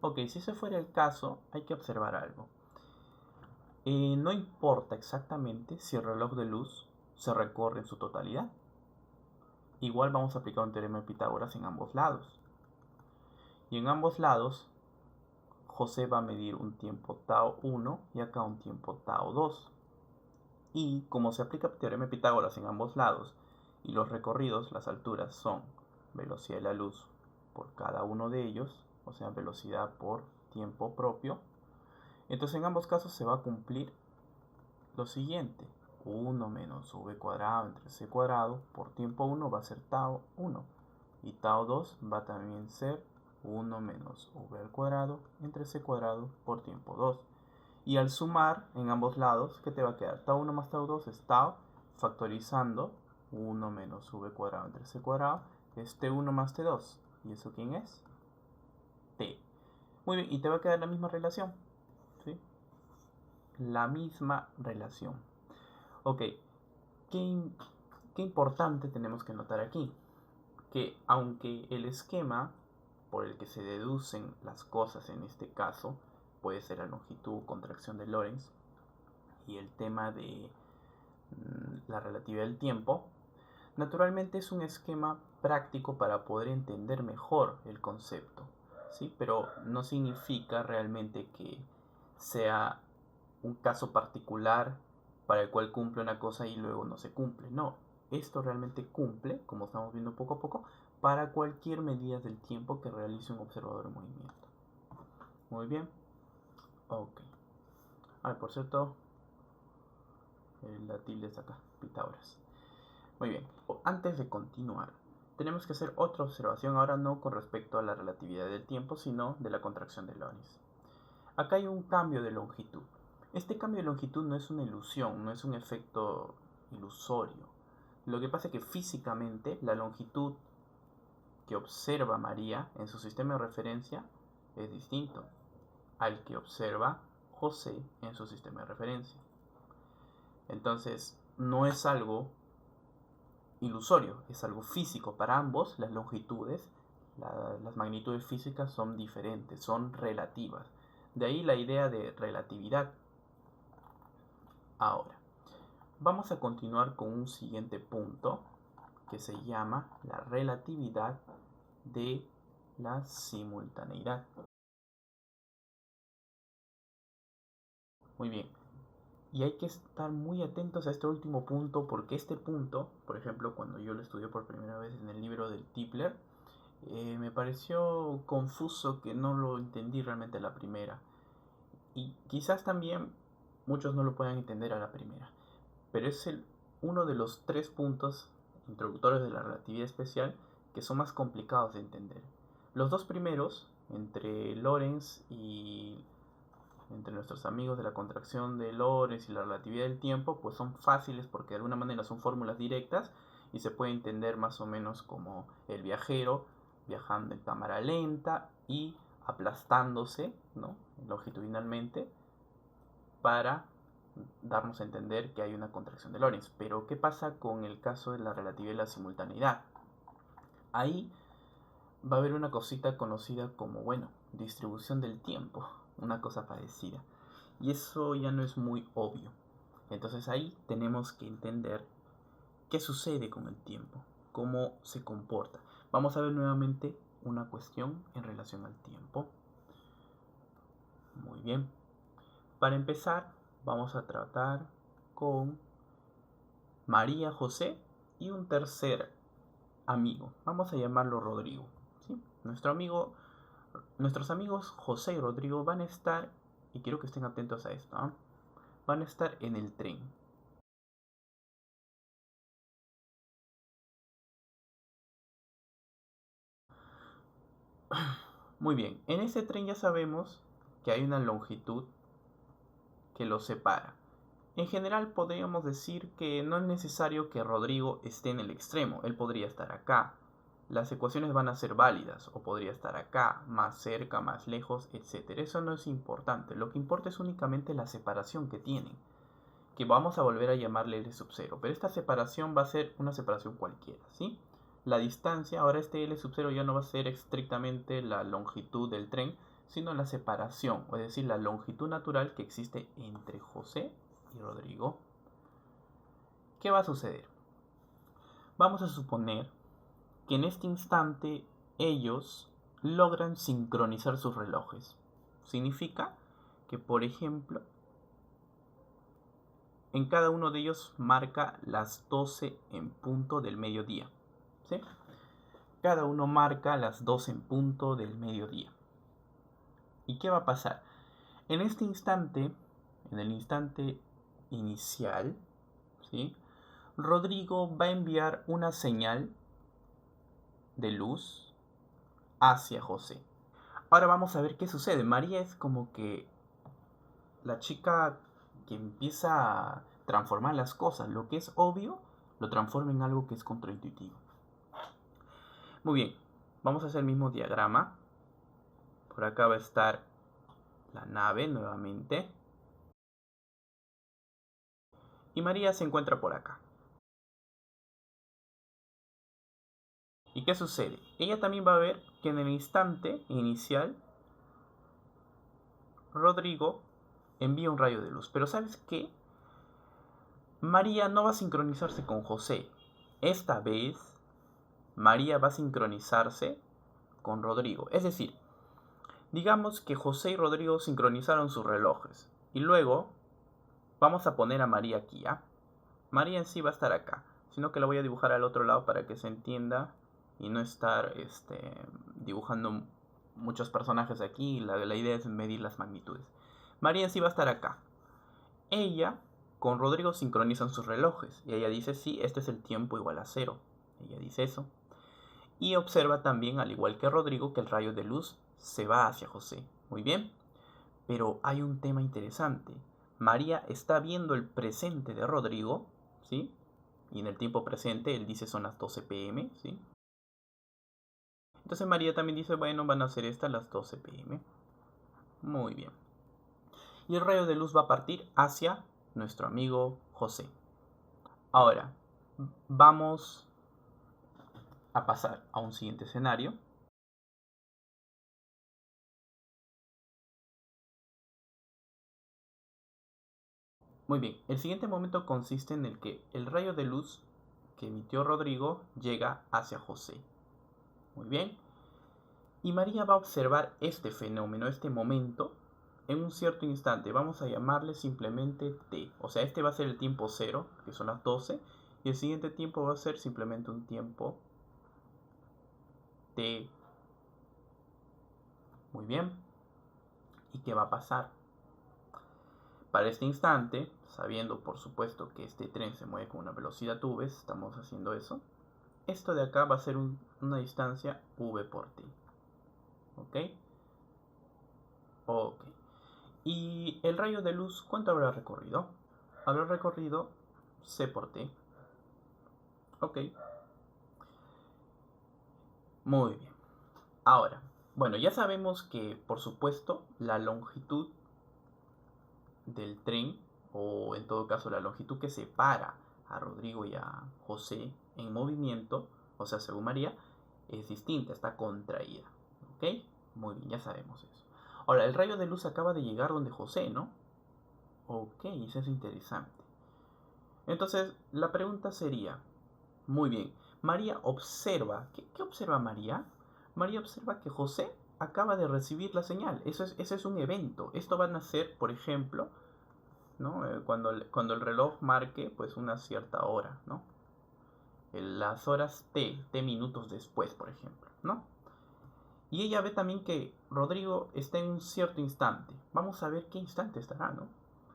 Ok, si ese fuera el caso, hay que observar algo. No importa exactamente si el reloj de luz se recorre en su totalidad. Igual vamos a aplicar un teorema de Pitágoras en ambos lados. Y en ambos lados, José va a medir un tiempo tau 1 y acá un tiempo tau 2. Y como se aplica el teorema de Pitágoras en ambos lados, y los recorridos, las alturas son velocidad de la luz por cada uno de ellos, o sea, velocidad por tiempo propio, entonces en ambos casos se va a cumplir lo siguiente. 1 menos v cuadrado entre c cuadrado por tiempo 1 va a ser tau 1. Y tau 2 va a también ser 1 menos v al cuadrado entre c cuadrado por tiempo 2. Y al sumar en ambos lados, ¿qué te va a quedar? Tau 1 más tau 2 es tau, factorizando 1 menos v cuadrado entre c cuadrado, es t1 más t2. ¿Y eso quién es? T. Muy bien, y te va a quedar la misma relación, ¿sí? La misma relación. Ok, ¿qué importante tenemos que notar aquí? Que aunque el esquema por el que se deducen las cosas en este caso puede ser la longitud, contracción de Lorentz, y el tema de la relatividad del tiempo, naturalmente es un esquema práctico para poder entender mejor el concepto, ¿sí? Pero no significa realmente que sea un caso particular para el cual cumple una cosa y luego no se cumple. No, esto realmente cumple, como estamos viendo poco a poco, para cualquier medida del tiempo que realice un observador en movimiento. Muy bien. Ok. Por cierto, la tilde está acá, Pitágoras. Muy bien. Antes de continuar, tenemos que hacer otra observación, ahora no con respecto a la relatividad del tiempo, sino de la contracción de Lorentz. Acá hay un cambio de longitud. Este cambio de longitud no es una ilusión, no es un efecto ilusorio. Lo que pasa es que físicamente la longitud que observa María en su sistema de referencia es distinto al que observa José en su sistema de referencia. Entonces, no es algo ilusorio, es algo físico. Para ambos, las longitudes, las magnitudes físicas son diferentes, son relativas. De ahí la idea de relatividad. Ahora, vamos a continuar con un siguiente punto que se llama la relatividad de la simultaneidad. Muy bien. Y hay que estar muy atentos a este último punto, porque este punto, por ejemplo, cuando yo lo estudié por primera vez en el libro del Tipler, me pareció confuso, que no lo entendí realmente a la primera. Y quizás también muchos no lo puedan entender a la primera. Pero es uno de los 3 puntos introductorios de la relatividad especial que son más complicados de entender. Los 2 primeros, entre Lorentz y entre nuestros amigos de la contracción de Lorentz y la relatividad del tiempo, pues son fáciles porque de alguna manera son fórmulas directas y se puede entender más o menos como el viajero viajando en cámara lenta y aplastándose, ¿no?, longitudinalmente, para darnos a entender que hay una contracción de Lorentz. Pero ¿qué pasa con el caso de la relatividad y la simultaneidad? Ahí va a haber una cosita conocida como, bueno, distribución del tiempo, una cosa parecida. Y eso ya no es muy obvio. Entonces ahí tenemos que entender qué sucede con el tiempo, cómo se comporta. Vamos a ver nuevamente una cuestión en relación al tiempo. Muy bien. Para empezar, vamos a tratar con María José y un tercer amigo. Vamos a llamarlo Rodrigo, ¿sí? Nuestros amigos José y Rodrigo van a estar, y quiero que estén atentos a esto, ¿eh?, van a estar en el tren. Muy bien, en ese tren ya sabemos que hay una longitud que los separa. En general podríamos decir que no es necesario que Rodrigo esté en el extremo, él podría estar acá. Las ecuaciones van a ser válidas, o podría estar acá, más cerca, más lejos, etc. Eso no es importante, lo que importa es únicamente la separación que tienen, que vamos a volver a llamarle L sub 0, pero esta separación va a ser una separación cualquiera, ¿sí? La distancia, ahora este L sub 0 ya no va a ser estrictamente la longitud del tren, sino la separación, es decir, la longitud natural que existe entre José y Rodrigo. ¿Qué va a suceder? Vamos a suponer que en este instante ellos logran sincronizar sus relojes. Significa que, por ejemplo, en cada uno de ellos marca las 12 en punto del mediodía, ¿sí? Cada uno marca las 12 en punto del mediodía. ¿Y qué va a pasar? En este instante, en el instante inicial, ¿sí?, Rodrigo va a enviar una señal de luz hacia José. Ahora vamos a ver qué sucede. María es como que la chica que empieza a transformar las cosas. Lo que es obvio lo transforma en algo que es contraintuitivo. Muy bien, vamos a hacer el mismo diagrama. Por acá va a estar la nave nuevamente. Y María se encuentra por acá. ¿Y qué sucede? Ella también va a ver que en el instante inicial Rodrigo envía un rayo de luz. Pero ¿sabes qué? María no va a sincronizarse con José. Esta vez María va a sincronizarse con Rodrigo. Es decir, digamos que José y Rodrigo sincronizaron sus relojes. Y luego vamos a poner a María aquí, ¿ah? María en sí va a estar acá, sino que la voy a dibujar al otro lado para que se entienda y no estar dibujando muchos personajes aquí. La idea es medir las magnitudes. María en sí va a estar acá. Ella con Rodrigo sincronizan sus relojes y ella dice, sí, este es el tiempo igual a 0. Ella dice eso. Y observa también, al igual que Rodrigo, que el rayo de luz se va hacia José. Muy bien. Pero hay un tema interesante. María está viendo el presente de Rodrigo, ¿sí?, Y en el tiempo presente él dice son las 12 p.m., ¿sí? Entonces María también dice, bueno, van a ser estas las 12 p.m. Muy bien. Y el rayo de luz va a partir hacia nuestro amigo José. Ahora, vamos a pasar a un siguiente escenario. Muy bien, el siguiente momento consiste en el que el rayo de luz que emitió Rodrigo llega hacia José. Muy bien. Y María va a observar este fenómeno, este momento, en un cierto instante. Vamos a llamarle simplemente t. O sea, este va a ser el tiempo 0, que son las 12. Y el siguiente tiempo va a ser simplemente un tiempo t. Muy bien. ¿Y qué va a pasar? Para este instante, sabiendo por supuesto que este tren se mueve con una velocidad v, estamos haciendo eso. Esto de acá va a ser una distancia v por t. ¿Ok? Ok. ¿Y el rayo de luz cuánto habrá recorrido? Habrá recorrido c por t. Ok. Muy bien. Ahora, bueno, ya sabemos que, por supuesto, la longitud del tren, o en todo caso la longitud que separa a Rodrigo y a José en movimiento, o sea, según María, es distinta, está contraída. ¿Ok? Muy bien, ya sabemos eso. Ahora, el rayo de luz acaba de llegar donde José, ¿no? Ok, eso es interesante. Entonces, la pregunta sería, muy bien, María observa, ¿qué observa María? María observa que José acaba de recibir la señal, eso es un evento. Esto va a nacer, por ejemplo, ¿no? Cuando el reloj marque pues una cierta hora, ¿no? Las horas t minutos después, por ejemplo, ¿no? Y ella ve también que Rodrigo está en un cierto instante. Vamos a ver qué instante estará, ¿no?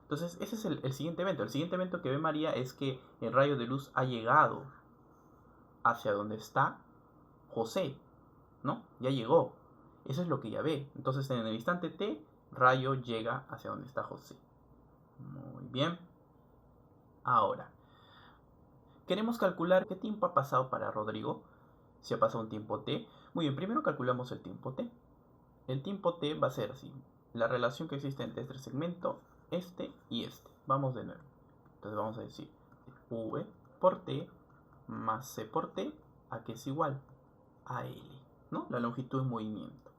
Entonces, ese es el siguiente evento. El siguiente evento que ve María es que el rayo de luz ha llegado hacia donde está José, ¿no? Ya llegó. Eso es lo que ella ve. Entonces, en el instante t, rayo llega hacia donde está José. Muy bien. Ahora, queremos calcular qué tiempo ha pasado para Rodrigo. Si ha pasado un tiempo t. Muy bien, primero calculamos el tiempo t. El tiempo t va a ser así. La relación que existe entre este segmento, este y este. Vamos de nuevo. Entonces vamos a decir v por t más c por t, a que es igual a l, ¿no? La longitud de movimiento.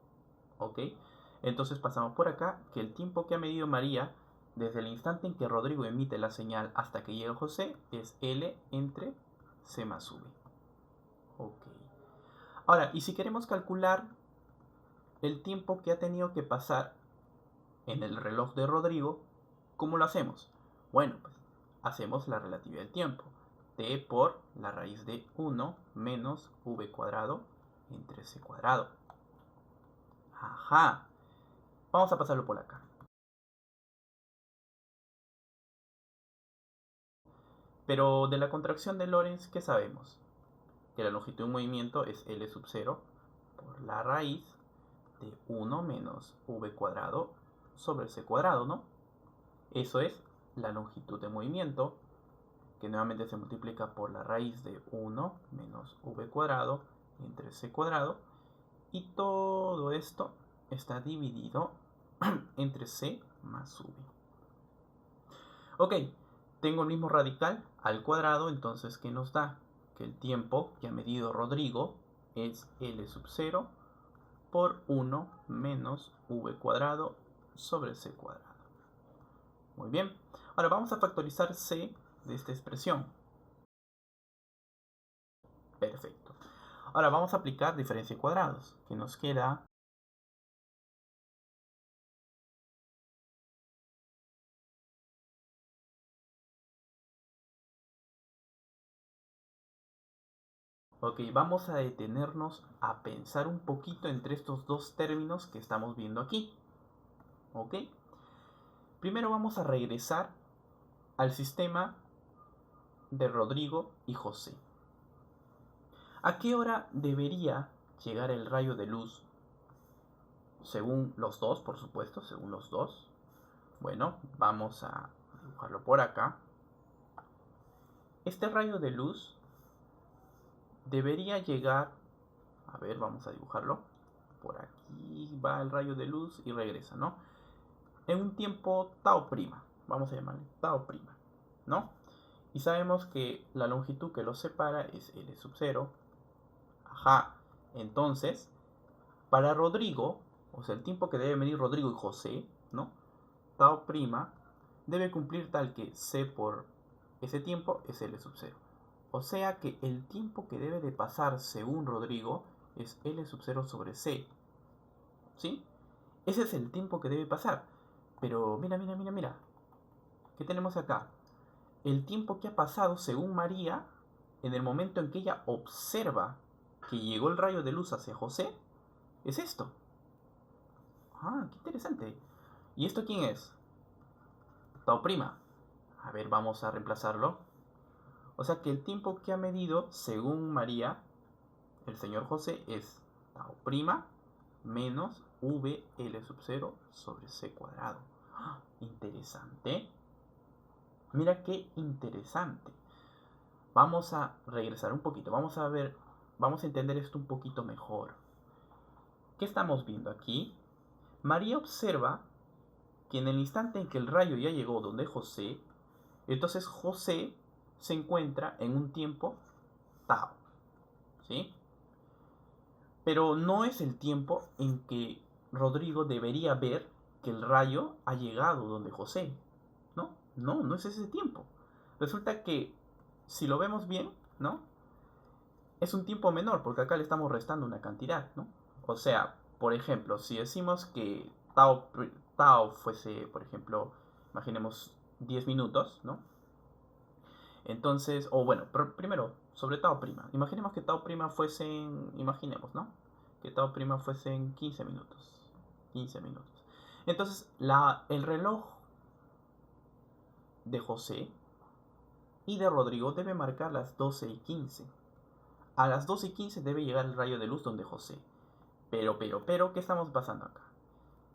¿Ok? Entonces pasamos por acá que el tiempo que ha medido María desde el instante en que Rodrigo emite la señal hasta que llega José es L entre C más V. Ok. Ahora, y si queremos calcular el tiempo que ha tenido que pasar en el reloj de Rodrigo, ¿cómo lo hacemos? Bueno, pues hacemos la relatividad del tiempo. T por la raíz de 1 menos V cuadrado entre C cuadrado. Ajá. Vamos a pasarlo por acá. Pero de la contracción de Lorentz, ¿qué sabemos? Que la longitud de movimiento es L sub 0 por la raíz de 1 menos V cuadrado sobre C cuadrado, ¿no? Eso es la longitud de movimiento, que nuevamente se multiplica por la raíz de 1 menos V cuadrado entre C cuadrado, y todo esto está dividido entre C más V. Ok, tengo el mismo radical al cuadrado, entonces ¿qué nos da? Que el tiempo que ha medido Rodrigo es L sub 0 por 1 menos V cuadrado sobre C cuadrado. Muy bien, ahora vamos a factorizar C de esta expresión. Perfecto. Ahora vamos a aplicar diferencia de cuadrados, que nos queda ok, vamos a detenernos a pensar un poquito entre estos dos términos que estamos viendo aquí. Ok. Primero vamos a regresar al sistema de Rodrigo y José. ¿A qué hora debería llegar el rayo de luz? Según los dos, por supuesto, según los dos. Bueno, vamos a dibujarlo por acá. Este rayo de luz debería llegar, a ver, vamos a dibujarlo. Por aquí va el rayo de luz y regresa, ¿no? En un tiempo tau prima, vamos a llamarle tau prima, ¿no? Y sabemos que la longitud que los separa es L sub 0. Ajá, entonces, para Rodrigo, o sea, el tiempo que debe medir Rodrigo y José, ¿no? Tau prima debe cumplir tal que C por ese tiempo es L sub 0. O sea que el tiempo que debe de pasar según Rodrigo es L sub 0 sobre C. ¿Sí? Ese es el tiempo que debe pasar. Pero mira, mira, mira, mira. ¿Qué tenemos acá? El tiempo que ha pasado según María en el momento en que ella observa que llegó el rayo de luz hacia José es esto. Ah, qué interesante. ¿Y esto quién es? Tau prima. A ver, vamos a reemplazarlo. O sea que el tiempo que ha medido según María, el señor José, es tau prima menos VL sub 0 sobre C cuadrado. ¡Ah! Interesante. Mira qué interesante. Vamos a regresar un poquito. Vamos a ver, vamos a entender esto un poquito mejor. ¿Qué estamos viendo aquí? María observa que en el instante en que el rayo ya llegó donde José, entonces José se encuentra en un tiempo tau. ¿Sí? Pero no es el tiempo en que Rodrigo debería ver que el rayo ha llegado donde José. No, no, no es ese tiempo. Resulta que si lo vemos bien, ¿no? Es un tiempo menor porque acá le estamos restando una cantidad, ¿no? O sea, por ejemplo, si decimos que tau fuese, por ejemplo, imaginemos 10 minutos, ¿no? Entonces, o bueno, primero, sobre tau prima. Imaginemos que tau prima fuesen, imaginemos, ¿no? Que tau prima fuesen 15 minutos. 15 minutos. Entonces, el reloj de José y de Rodrigo debe marcar las 12:15. A las 12:15 debe llegar el rayo de luz donde José. Pero, ¿qué estamos pasando acá?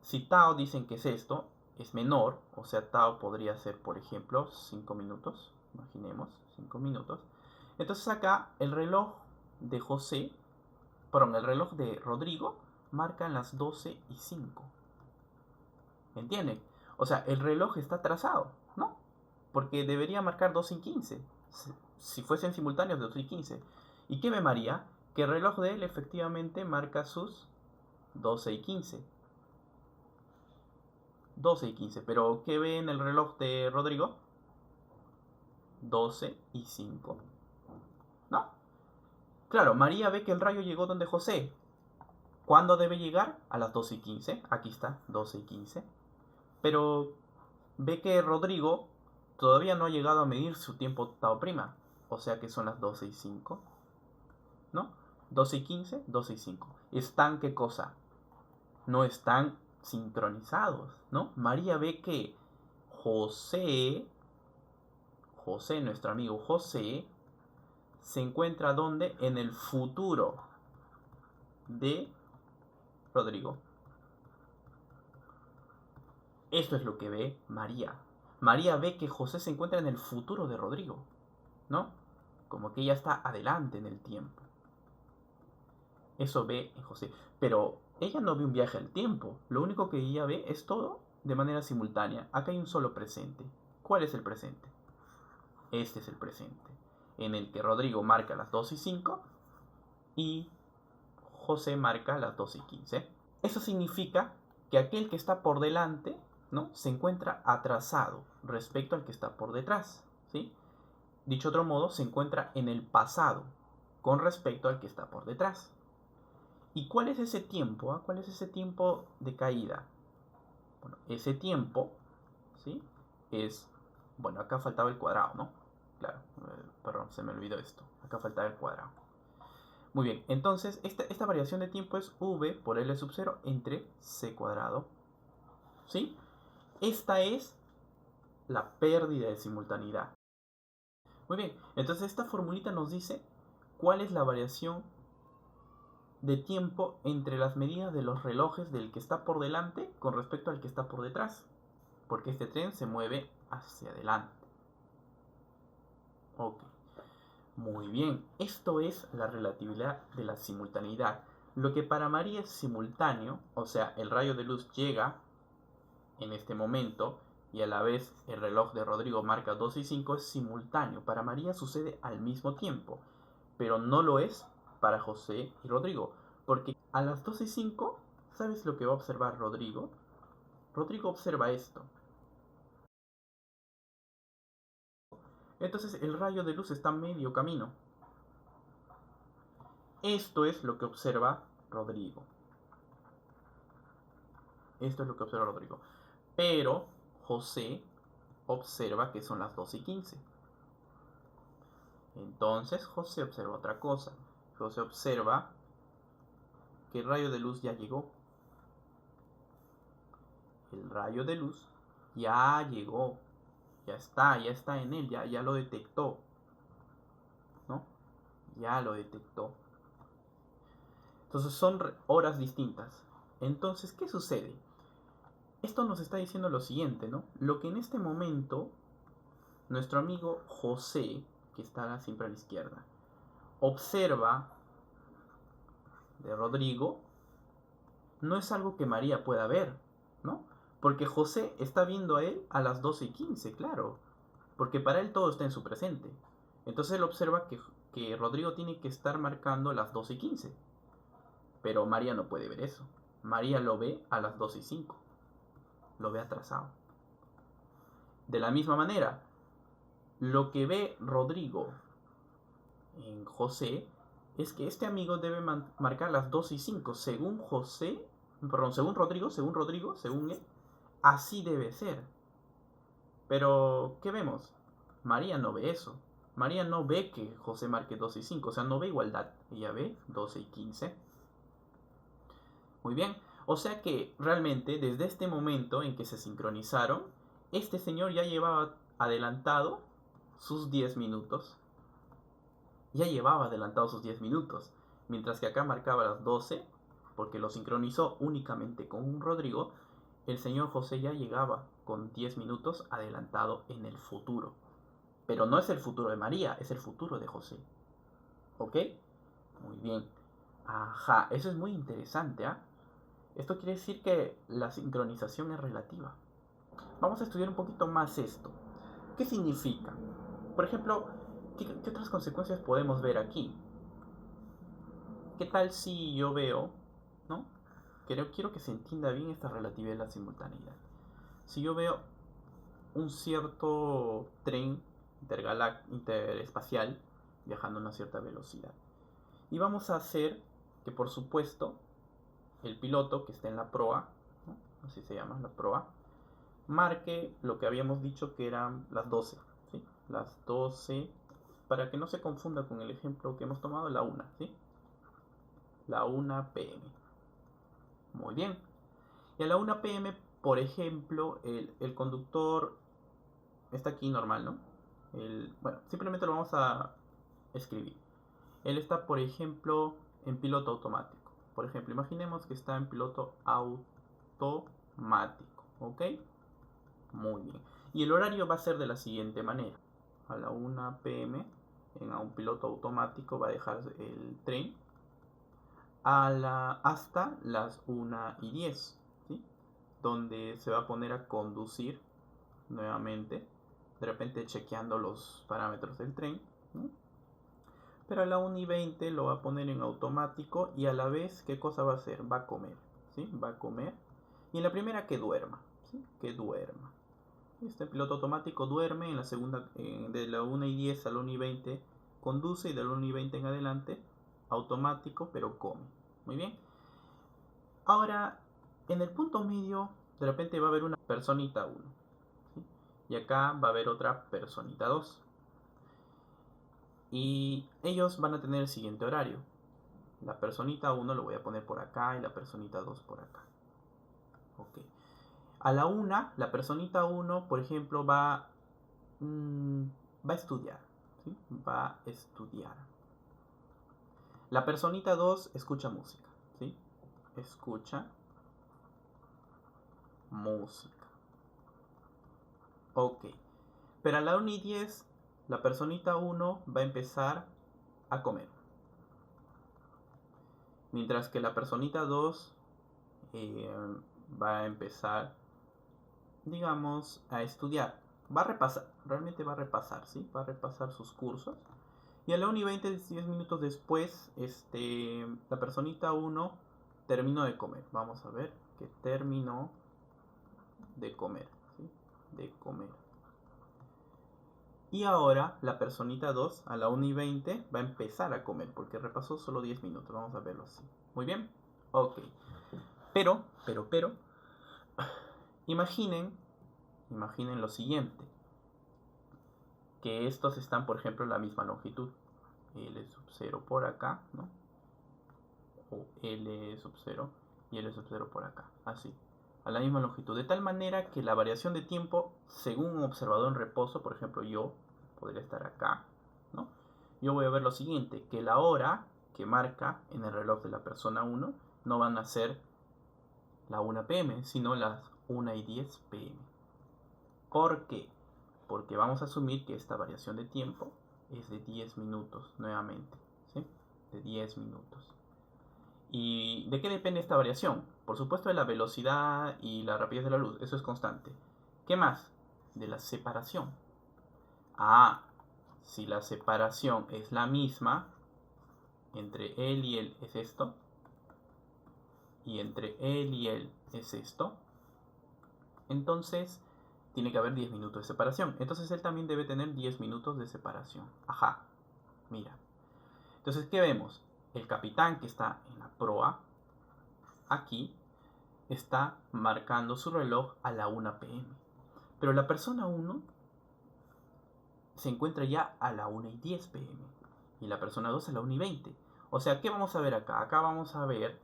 Si tau dicen que es esto, es menor, o sea, tau podría ser, por ejemplo, 5 minutos. Imaginemos, 5 minutos. Entonces acá el reloj de José, perdón, el reloj de Rodrigo marca las 12:05. ¿Entienden? O sea, el reloj está atrasado, ¿no? Porque debería marcar 12:15. Si fuesen simultáneos, 12:15. ¿Y qué ve María? Que el reloj de él efectivamente marca sus 12:15. 12:15. Pero ¿qué ve en el reloj de Rodrigo? 12:05. ¿No? Claro, María ve que el rayo llegó donde José. ¿Cuándo debe llegar? A las 12:15. Aquí está, 12:15. Pero ve que Rodrigo todavía no ha llegado a medir su tiempo tau prima. O sea que son las 12:05. ¿No? 12:15, 12:05. ¿Están qué cosa? No están sincronizados, ¿no? María ve que José, nuestro amigo José, se encuentra donde? En el futuro de Rodrigo. Esto es lo que ve María. María ve que José se encuentra en el futuro de Rodrigo, ¿no? Como que ella está adelante en el tiempo. Eso ve en José. Pero ella no ve un viaje al tiempo. Lo único que ella ve es todo de manera simultánea. Acá hay un solo presente. ¿Cuál es el presente? Este es el presente. En el que Rodrigo marca las 2:05 y José marca las 2:15. Eso significa que aquel que está por delante, ¿no?, se encuentra atrasado respecto al que está por detrás, ¿sí? Dicho otro modo, se encuentra en el pasado con respecto al que está por detrás. ¿Y cuál es ese tiempo? ¿Cuál es ese tiempo de caída? Bueno, ese tiempo, ¿sí?, es... Bueno, acá faltaba el cuadrado, ¿no? Claro, perdón, se me olvidó esto. Acá faltaba el cuadrado. Muy bien, entonces esta variación de tiempo es v por L sub 0 entre c cuadrado. ¿Sí? Esta es la pérdida de simultaneidad. Muy bien, entonces esta formulita nos dice cuál es la variación de tiempo entre las medidas de los relojes del que está por delante con respecto al que está por detrás. Porque este tren se mueve hacia adelante. Ok. Muy bien, esto es la relatividad de la simultaneidad. Lo que para María es simultáneo, o sea, el rayo de luz llega en este momento y a la vez el reloj de Rodrigo marca 2 y 5, es simultáneo. Para María sucede al mismo tiempo, pero no lo es para José y Rodrigo, porque a las 2 y 5, ¿sabes lo que va a observar Rodrigo? Rodrigo observa esto. Entonces el rayo de luz está a medio camino. Esto es lo que observa Rodrigo. Esto es lo que observa Rodrigo. Pero José observa que son las 2 y 15. Entonces José observa otra cosa. José observa que el rayo de luz ya llegó. El rayo de luz ya llegó. Ya está en él, ya lo detectó. ¿No? Ya lo detectó. Entonces son horas distintas. Entonces, ¿qué sucede? Esto nos está diciendo lo siguiente, ¿no? Lo que en este momento nuestro amigo José, que está siempre a la izquierda, observa de Rodrigo, no es algo que María pueda ver, ¿no? Porque José está viendo a él a las 12 y 15, claro. Porque para él todo está en su presente. Entonces él observa que Rodrigo tiene que estar marcando las 12 y 15. Pero María no puede ver eso. María lo ve a las 12 y 5. Lo ve atrasado. De la misma manera, lo que ve Rodrigo en José es que este amigo debe marcar las 2 y 5 según José, perdón, según Rodrigo, según él, así debe ser. Pero, ¿qué vemos? María no ve eso. María no ve que José marque 2 y 5, o sea, no ve igualdad. Ella ve 12 y 15. Muy bien, o sea que realmente desde este momento en que se sincronizaron, este señor ya llevaba adelantado sus 10 minutos. Ya llevaba adelantado sus 10 minutos, mientras que acá marcaba las 12, porque lo sincronizó únicamente con un Rodrigo, el señor José ya llegaba con 10 minutos adelantado en el futuro. Pero no es el futuro de María, es el futuro de José. ¿Ok? Muy bien. Ajá, eso es muy interesante, ¿ah? Esto quiere decir que la sincronización es relativa. Vamos a estudiar un poquito más esto. ¿Qué significa? Por ejemplo, ¿qué otras consecuencias podemos ver aquí? ¿Qué tal si yo veo, ¿no? Quiero que se entienda bien esta relatividad de la simultaneidad. Si yo veo un cierto tren interespacial viajando a una cierta velocidad, y vamos a hacer que, por supuesto, el piloto que está en la proa, ¿no? Así se llama, la proa, marque lo que habíamos dicho que eran las 12, ¿sí? Las 12, para que no se confunda con el ejemplo que hemos tomado, la 1, ¿sí? La 1 pm. Muy bien. Y a la 1 pm, por ejemplo, el conductor está aquí normal, ¿no? Bueno, simplemente lo vamos a escribir. Él está, por ejemplo, en piloto automático. Por ejemplo, imaginemos que está en piloto automático, ¿ok? Muy bien. Y el horario va a ser de la siguiente manera. A la 1 pm, en un piloto automático va a dejar el tren hasta las 1:10, ¿sí? Donde se va a poner a conducir nuevamente, de repente chequeando los parámetros del tren, ¿no? Pero a la 1:20 lo va a poner en automático y a la vez, ¿qué cosa va a hacer? Va a comer, ¿sí? Va a comer. Y en la primera que duerma, ¿sí? Que duerma. Este piloto automático duerme, en la segunda, de la 1:10 a la 1:20 conduce y de la 1:20 en adelante automático, pero come. Muy bien. Ahora, en el punto medio, de repente va a haber una personita 1, ¿sí? Y acá va a haber otra personita 2. Y ellos van a tener el siguiente horario. La personita 1 lo voy a poner por acá y la personita 2 por acá. Ok. A la 1, la personita 1, por ejemplo, va a estudiar. ¿Sí? Va a estudiar. La personita 2 escucha música. ¿Sí? Escucha música. Ok. Pero a la 1:10 la personita 1 va a empezar a comer. Mientras que la personita 2 va a empezar, digamos, a estudiar. Va a repasar, realmente va a repasar, ¿sí? Va a repasar sus cursos. Y a la 1 y 20, 10 minutos después, la personita 1 terminó de comer. Vamos a ver que terminó de comer, ¿sí? De comer. Y ahora la personita 2 a la 1 y 20 va a empezar a comer porque repasó solo 10 minutos. Vamos a verlo así. Muy bien. Ok. Pero, imaginen lo siguiente. Que estos están, por ejemplo, en la misma longitud. L sub 0 por acá, ¿no? O L sub 0 y L sub 0 por acá. Así. A la misma longitud. De tal manera que la variación de tiempo, según un observador en reposo, por ejemplo, yo podría estar acá, ¿no? Yo voy a ver lo siguiente, que la hora que marca en el reloj de la persona 1 no van a ser la 1 pm, sino las 1 y 10 pm. ¿Por qué? Porque vamos a asumir que esta variación de tiempo es de 10 minutos nuevamente, ¿sí? De 10 minutos. ¿Y de qué depende esta variación? Por supuesto de la velocidad y la rapidez de la luz, eso es constante. ¿Qué más? De la separación. Si la separación es la misma, entre él y él es esto, y entre él y él es esto, entonces tiene que haber 10 minutos de separación. Entonces él también debe tener 10 minutos de separación. Ajá, mira. Entonces, ¿qué vemos? El capitán que está en la proa, aquí, está marcando su reloj a la 1 pm. Pero la persona 1 se encuentra ya a la 1 y 10 pm. Y la persona 2 a la 1 y 20. O sea, ¿qué vamos a ver acá? Acá vamos a ver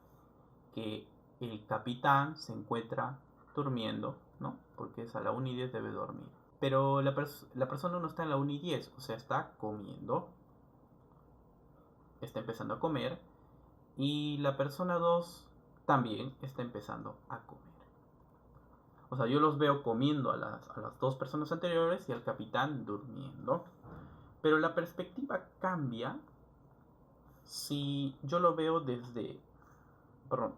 que el capitán se encuentra durmiendo, ¿no? Porque es a la 1 y 10 debe dormir. Pero la persona 1 está en la 1 y 10, o sea, está comiendo. Está empezando a comer. Y la persona 2 también está empezando a comer. O sea, yo los veo comiendo a las dos personas anteriores y al capitán durmiendo. Pero la perspectiva cambia si yo lo veo desde... Perdón,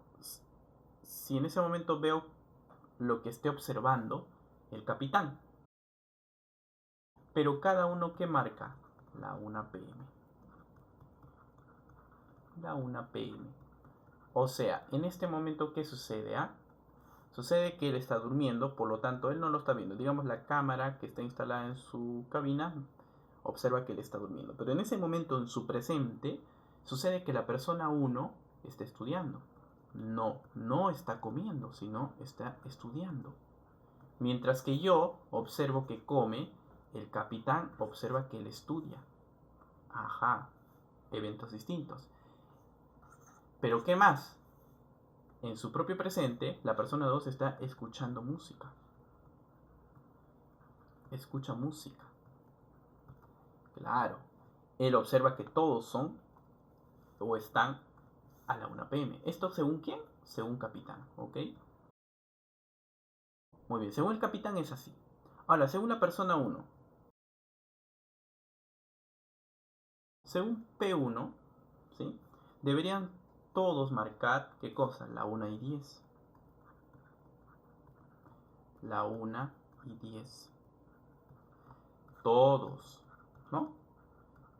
si en ese momento veo lo que esté observando el capitán. Pero cada uno que marca la 1 pm. La 1 pm. O sea, en este momento, ¿qué sucede? Sucede que él está durmiendo, por lo tanto él no lo está viendo. Digamos, la cámara que está instalada en su cabina observa que él está durmiendo. Pero en ese momento, en su presente, sucede que la persona 1 está estudiando. No está comiendo, sino está estudiando. Mientras que yo observo que come, el capitán observa que él estudia. Ajá, eventos distintos. Pero ¿qué más? En su propio presente, la persona 2 está escuchando música. Escucha música. Claro. Él observa que todos son o están a la 1 pm. ¿Esto según quién? Según capitán, ¿ok? Muy bien, según el capitán es así. Ahora, según la persona 1. Según P1, ¿sí? Deberían todos marcar, ¿qué cosa? La 1 y 10. La 1 y 10. Todos, ¿no?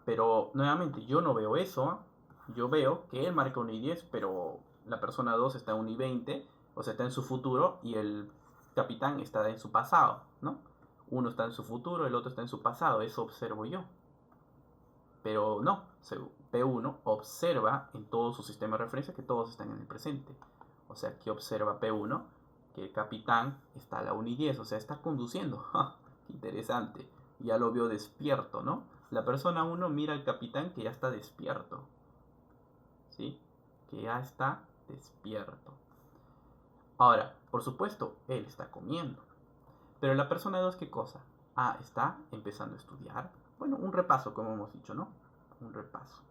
Pero nuevamente, yo no veo eso. Yo veo que él marca 1 y 10, pero la persona 2 está en 1 y 20, o sea, está en su futuro, y el capitán está en su pasado, ¿no? Uno está en su futuro, el otro está en su pasado, eso observo yo. Pero no, P1 observa en todo su sistema de referencia que todos están en el presente. O sea, que observa P1 que el capitán está a la 1 y 10, o sea, está conduciendo. Qué interesante. Ya lo vio despierto, ¿no? La persona 1 mira al capitán que ya está despierto. ¿Sí? Que ya está despierto. Ahora, por supuesto, él está comiendo. Pero la persona 2, ¿qué cosa? Está empezando a estudiar. Bueno, un repaso, como hemos dicho, ¿no? Un repaso.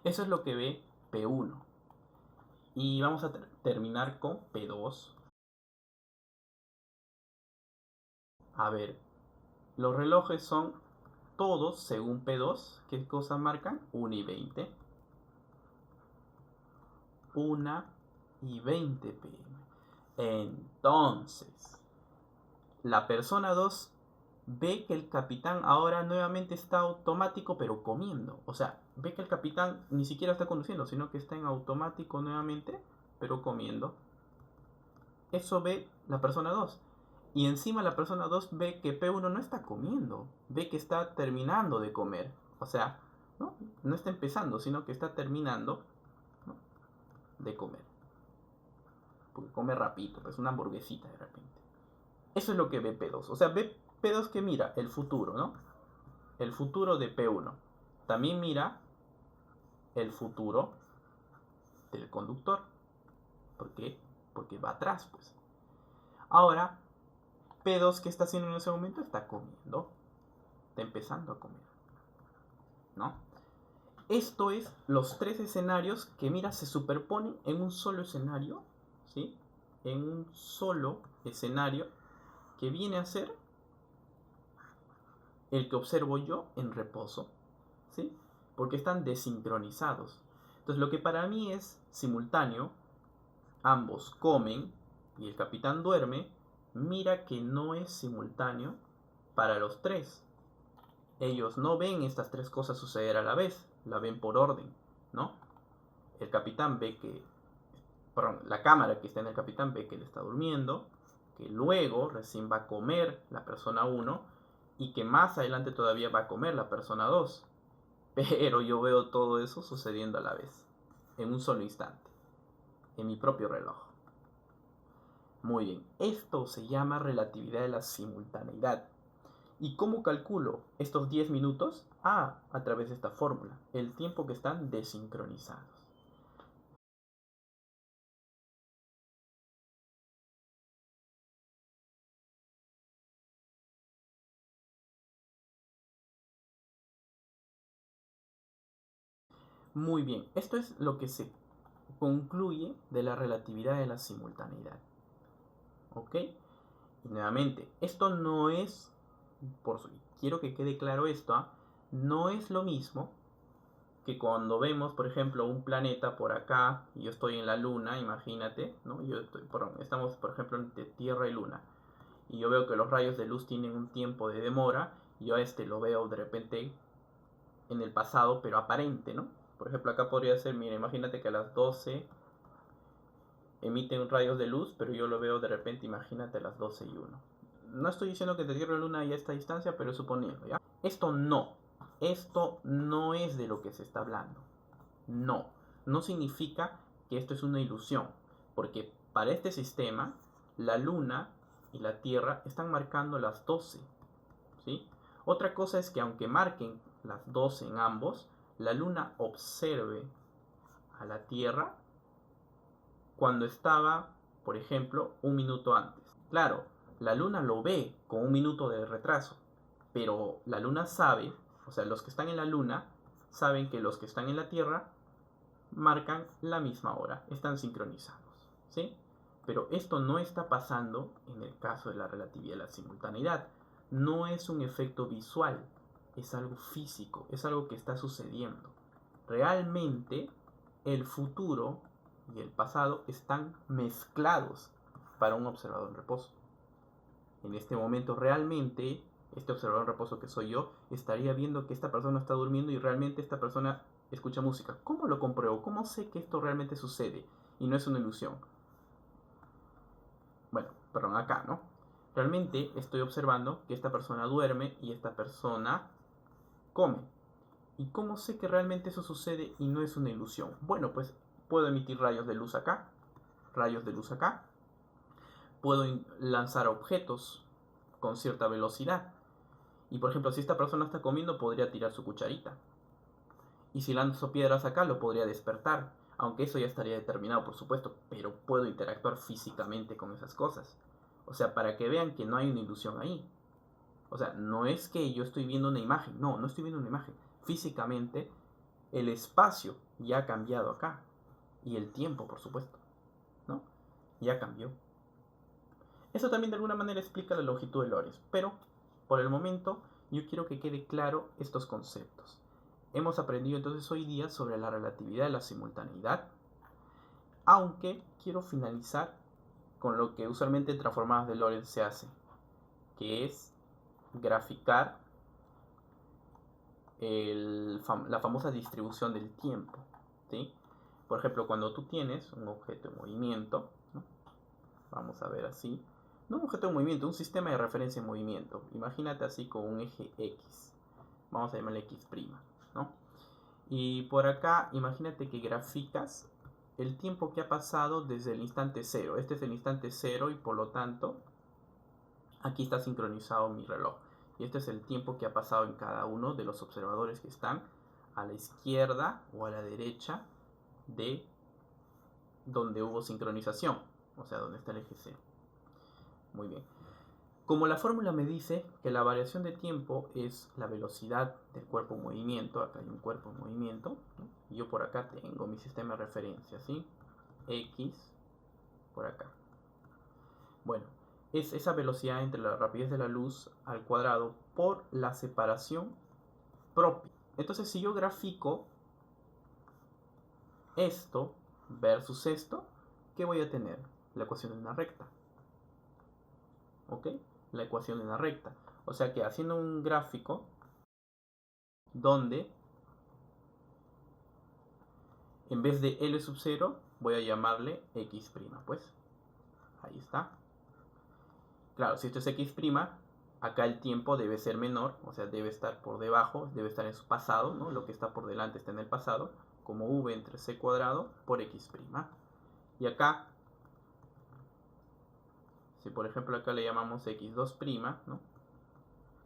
Eso es lo que ve P1. Y vamos a terminar con P2. A ver, Los relojes son todos, según P2, ¿qué cosas marcan? 1 y 20. 1 y 20 pm. Entonces, la persona 2 ve que el capitán ahora nuevamente está automático, pero comiendo. O sea, ve que el capitán ni siquiera está conduciendo, sino que está en automático nuevamente, pero comiendo. Eso ve la persona 2. Y encima la persona 2 ve que P1 no está comiendo, ve que está terminando de comer. O sea, no está empezando, sino que está terminando, ¿no?, de comer. Porque come rapidito, pues una hamburguesita de repente. Eso es lo que ve P2. O sea, ve P2 que mira el futuro, ¿no? El futuro de P1. También mira el futuro del conductor. ¿Por qué? Porque va atrás, pues. Ahora, P2, ¿qué está haciendo en ese momento? Está comiendo. Está empezando a comer, ¿no? Esto es los tres escenarios que, mira, se superponen en un solo escenario, ¿sí? En un solo escenario que viene a ser el que observo yo en reposo, ¿sí? Porque están desincronizados. Entonces, lo que para mí es simultáneo, ambos comen y el capitán duerme, mira que no es simultáneo para los tres. Ellos no ven estas tres cosas suceder a la vez, la ven por orden, ¿no? El capitán ve que, perdón, la cámara que está en el capitán ve que él está durmiendo, que luego recién va a comer la persona 1 y que más adelante todavía va a comer la persona 2. Pero yo veo todo eso sucediendo a la vez, en un solo instante, en mi propio reloj. Muy bien, esto se llama relatividad de la simultaneidad. ¿Y cómo calculo estos 10 minutos? A través de esta fórmula, el tiempo que están desincronizados. Muy bien, esto es lo que se concluye de la relatividad de la simultaneidad. ¿Ok? Y nuevamente, esto no es, quiero que quede claro esto, ¿eh? No es lo mismo que cuando vemos, por ejemplo, un planeta por acá, y yo estoy en la Luna, imagínate, ¿no? Estamos, por ejemplo, entre Tierra y Luna, y yo veo que los rayos de luz tienen un tiempo de demora, y yo a este lo veo de repente en el pasado, pero aparente, ¿no? Por ejemplo, acá podría ser, mira, imagínate que a las 12 emiten rayos de luz, pero yo lo veo de repente, imagínate, a las 12 y 1. No estoy diciendo que de Tierra a Luna haya esta distancia, pero suponiendo, ¿ya? Esto no es de lo que se está hablando. No significa que esto es una ilusión, porque para este sistema, la Luna y la Tierra están marcando las 12, ¿sí? Otra cosa es que aunque marquen las 12 en ambos, la Luna observe a la Tierra cuando estaba, por ejemplo, un minuto antes. Claro, la Luna lo ve con un minuto de retraso, pero la Luna sabe, o sea, los que están en la Luna saben que los que están en la Tierra marcan la misma hora, están sincronizados, ¿sí? Pero esto no está pasando en el caso de la relatividad de la simultaneidad. No es un efecto visual, es algo físico, es algo que está sucediendo. Realmente el futuro y el pasado están mezclados para un observador en reposo. En este momento realmente este observador en reposo que soy yo estaría viendo que esta persona está durmiendo y realmente esta persona escucha música. ¿Cómo lo compruebo? ¿Cómo sé que esto realmente sucede y no es una ilusión? Bueno, perdón, acá, ¿no? Realmente estoy observando que esta persona duerme y esta persona come. ¿Y cómo sé que realmente eso sucede y no es una ilusión? Bueno, pues puedo emitir rayos de luz acá, rayos de luz acá. Puedo lanzar objetos con cierta velocidad. Y por ejemplo, si esta persona está comiendo, podría tirar su cucharita. Y si lanzo piedras acá, lo podría despertar. Aunque eso ya estaría determinado, por supuesto. Pero puedo interactuar físicamente con esas cosas. O sea, para que vean que no hay una ilusión ahí. O sea, no es que yo estoy viendo una imagen. No estoy viendo una imagen. Físicamente, el espacio ya ha cambiado acá. Y el tiempo, por supuesto, ¿no? Ya cambió. Eso también de alguna manera explica la longitud de Lorentz. Pero Por el momento, yo quiero que quede claro estos conceptos. Hemos aprendido entonces hoy día sobre la relatividad de la simultaneidad, aunque quiero finalizar con lo que usualmente en transformadas de Lorentz se hace, que es graficar la famosa distribución del tiempo, ¿sí? Por ejemplo, cuando tú tienes un objeto en movimiento, ¿no? Vamos a ver así, no un objeto en movimiento, un sistema de referencia en movimiento. Imagínate así con un eje X, vamos a llamarle X', ¿no? Y por acá, imagínate que graficas el tiempo que ha pasado desde el instante 0. Este es el instante 0 y por lo tanto, aquí está sincronizado mi reloj. Y este es el tiempo que ha pasado en cada uno de los observadores que están a la izquierda o a la derecha de donde hubo sincronización, o sea, donde está el eje 0. Muy bien. Como la fórmula me dice que la variación de tiempo es la velocidad del cuerpo en movimiento, acá hay un cuerpo en movimiento, ¿no? Y yo por acá tengo mi sistema de referencia, ¿sí? X por acá. Bueno, es esa velocidad entre la rapidez de la luz al cuadrado por la separación propia. Entonces, si yo grafico esto versus esto, ¿qué voy a tener? La ecuación de una recta. ¿Ok? La ecuación de una recta. O sea que haciendo un gráfico donde en vez de L sub 0 voy a llamarle X', pues. Ahí está. Claro, si esto es X', acá el tiempo debe ser menor, o sea, debe estar por debajo, debe estar en su pasado, ¿no? Lo que está por delante está en el pasado, como V entre C cuadrado por X'. Y acá, si por ejemplo acá le llamamos X2', ¿no?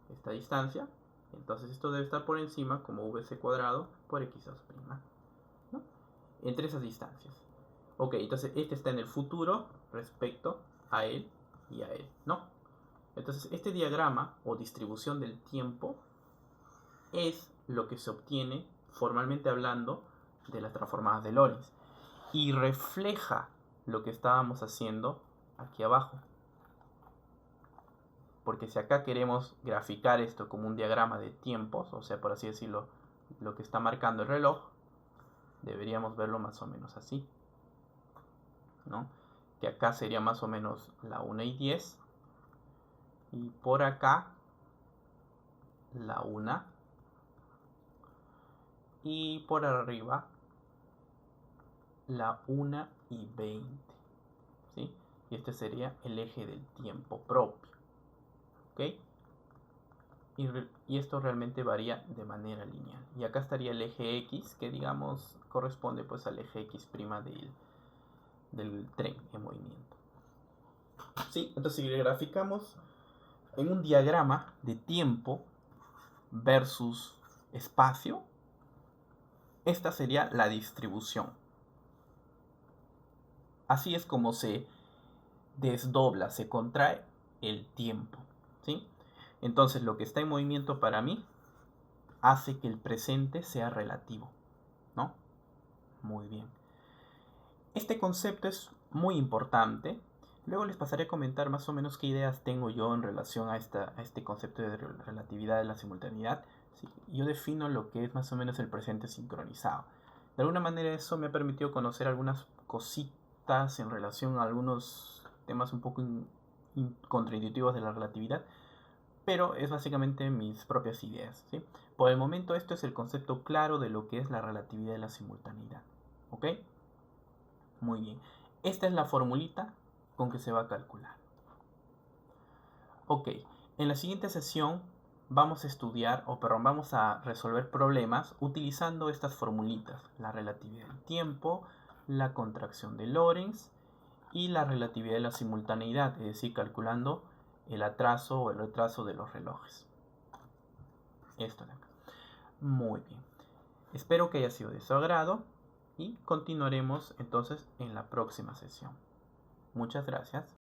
Esta distancia, entonces esto debe estar por encima como VC cuadrado por X2', ¿no? Entre esas distancias. Ok, entonces este está en el futuro respecto a él y a él, ¿no? Entonces este diagrama o distribución del tiempo es lo que se obtiene formalmente hablando de las transformadas de Lorentz y refleja lo que estábamos haciendo aquí abajo. Porque si acá queremos graficar esto como un diagrama de tiempos, o sea, por así decirlo, lo que está marcando el reloj, deberíamos verlo más o menos así, ¿no? Que acá sería más o menos la 1:10 y por acá la 1 y por arriba la 1:20, ¿sí? Y este sería el eje del tiempo propio, ¿ok? Y esto realmente varía de manera lineal. Y acá estaría el eje X, que digamos corresponde pues al eje X' del tren en movimiento. ¿Sí? Entonces si le graficamos en un diagrama de tiempo versus espacio, esta sería la distribución. Así es como se desdobla, se contrae el tiempo, ¿sí? Entonces lo que está en movimiento para mí hace que el presente sea relativo, ¿no? Muy bien. Este concepto es muy importante. Luego les pasaré a comentar más o menos qué ideas tengo yo en relación a este concepto de relatividad de la simultaneidad. ¿Sí? Yo defino lo que es más o menos el presente sincronizado. De alguna manera eso me ha permitido conocer algunas cositas en relación a algunos temas un poco contraintuitivos de la relatividad, pero es básicamente mis propias ideas, ¿sí? Por el momento esto es el concepto claro de lo que es la relatividad de la simultaneidad, ¿ok? Muy bien. Esta es la formulita con que se va a calcular. Ok, en la siguiente sesión vamos a estudiar, vamos a resolver problemas utilizando estas formulitas. La relatividad del tiempo, la contracción de Lorentz y la relatividad de la simultaneidad, es decir, calculando el atraso o el retraso de los relojes. Esto de acá. Muy bien. Espero que haya sido de su agrado y continuaremos entonces en la próxima sesión. Muchas gracias.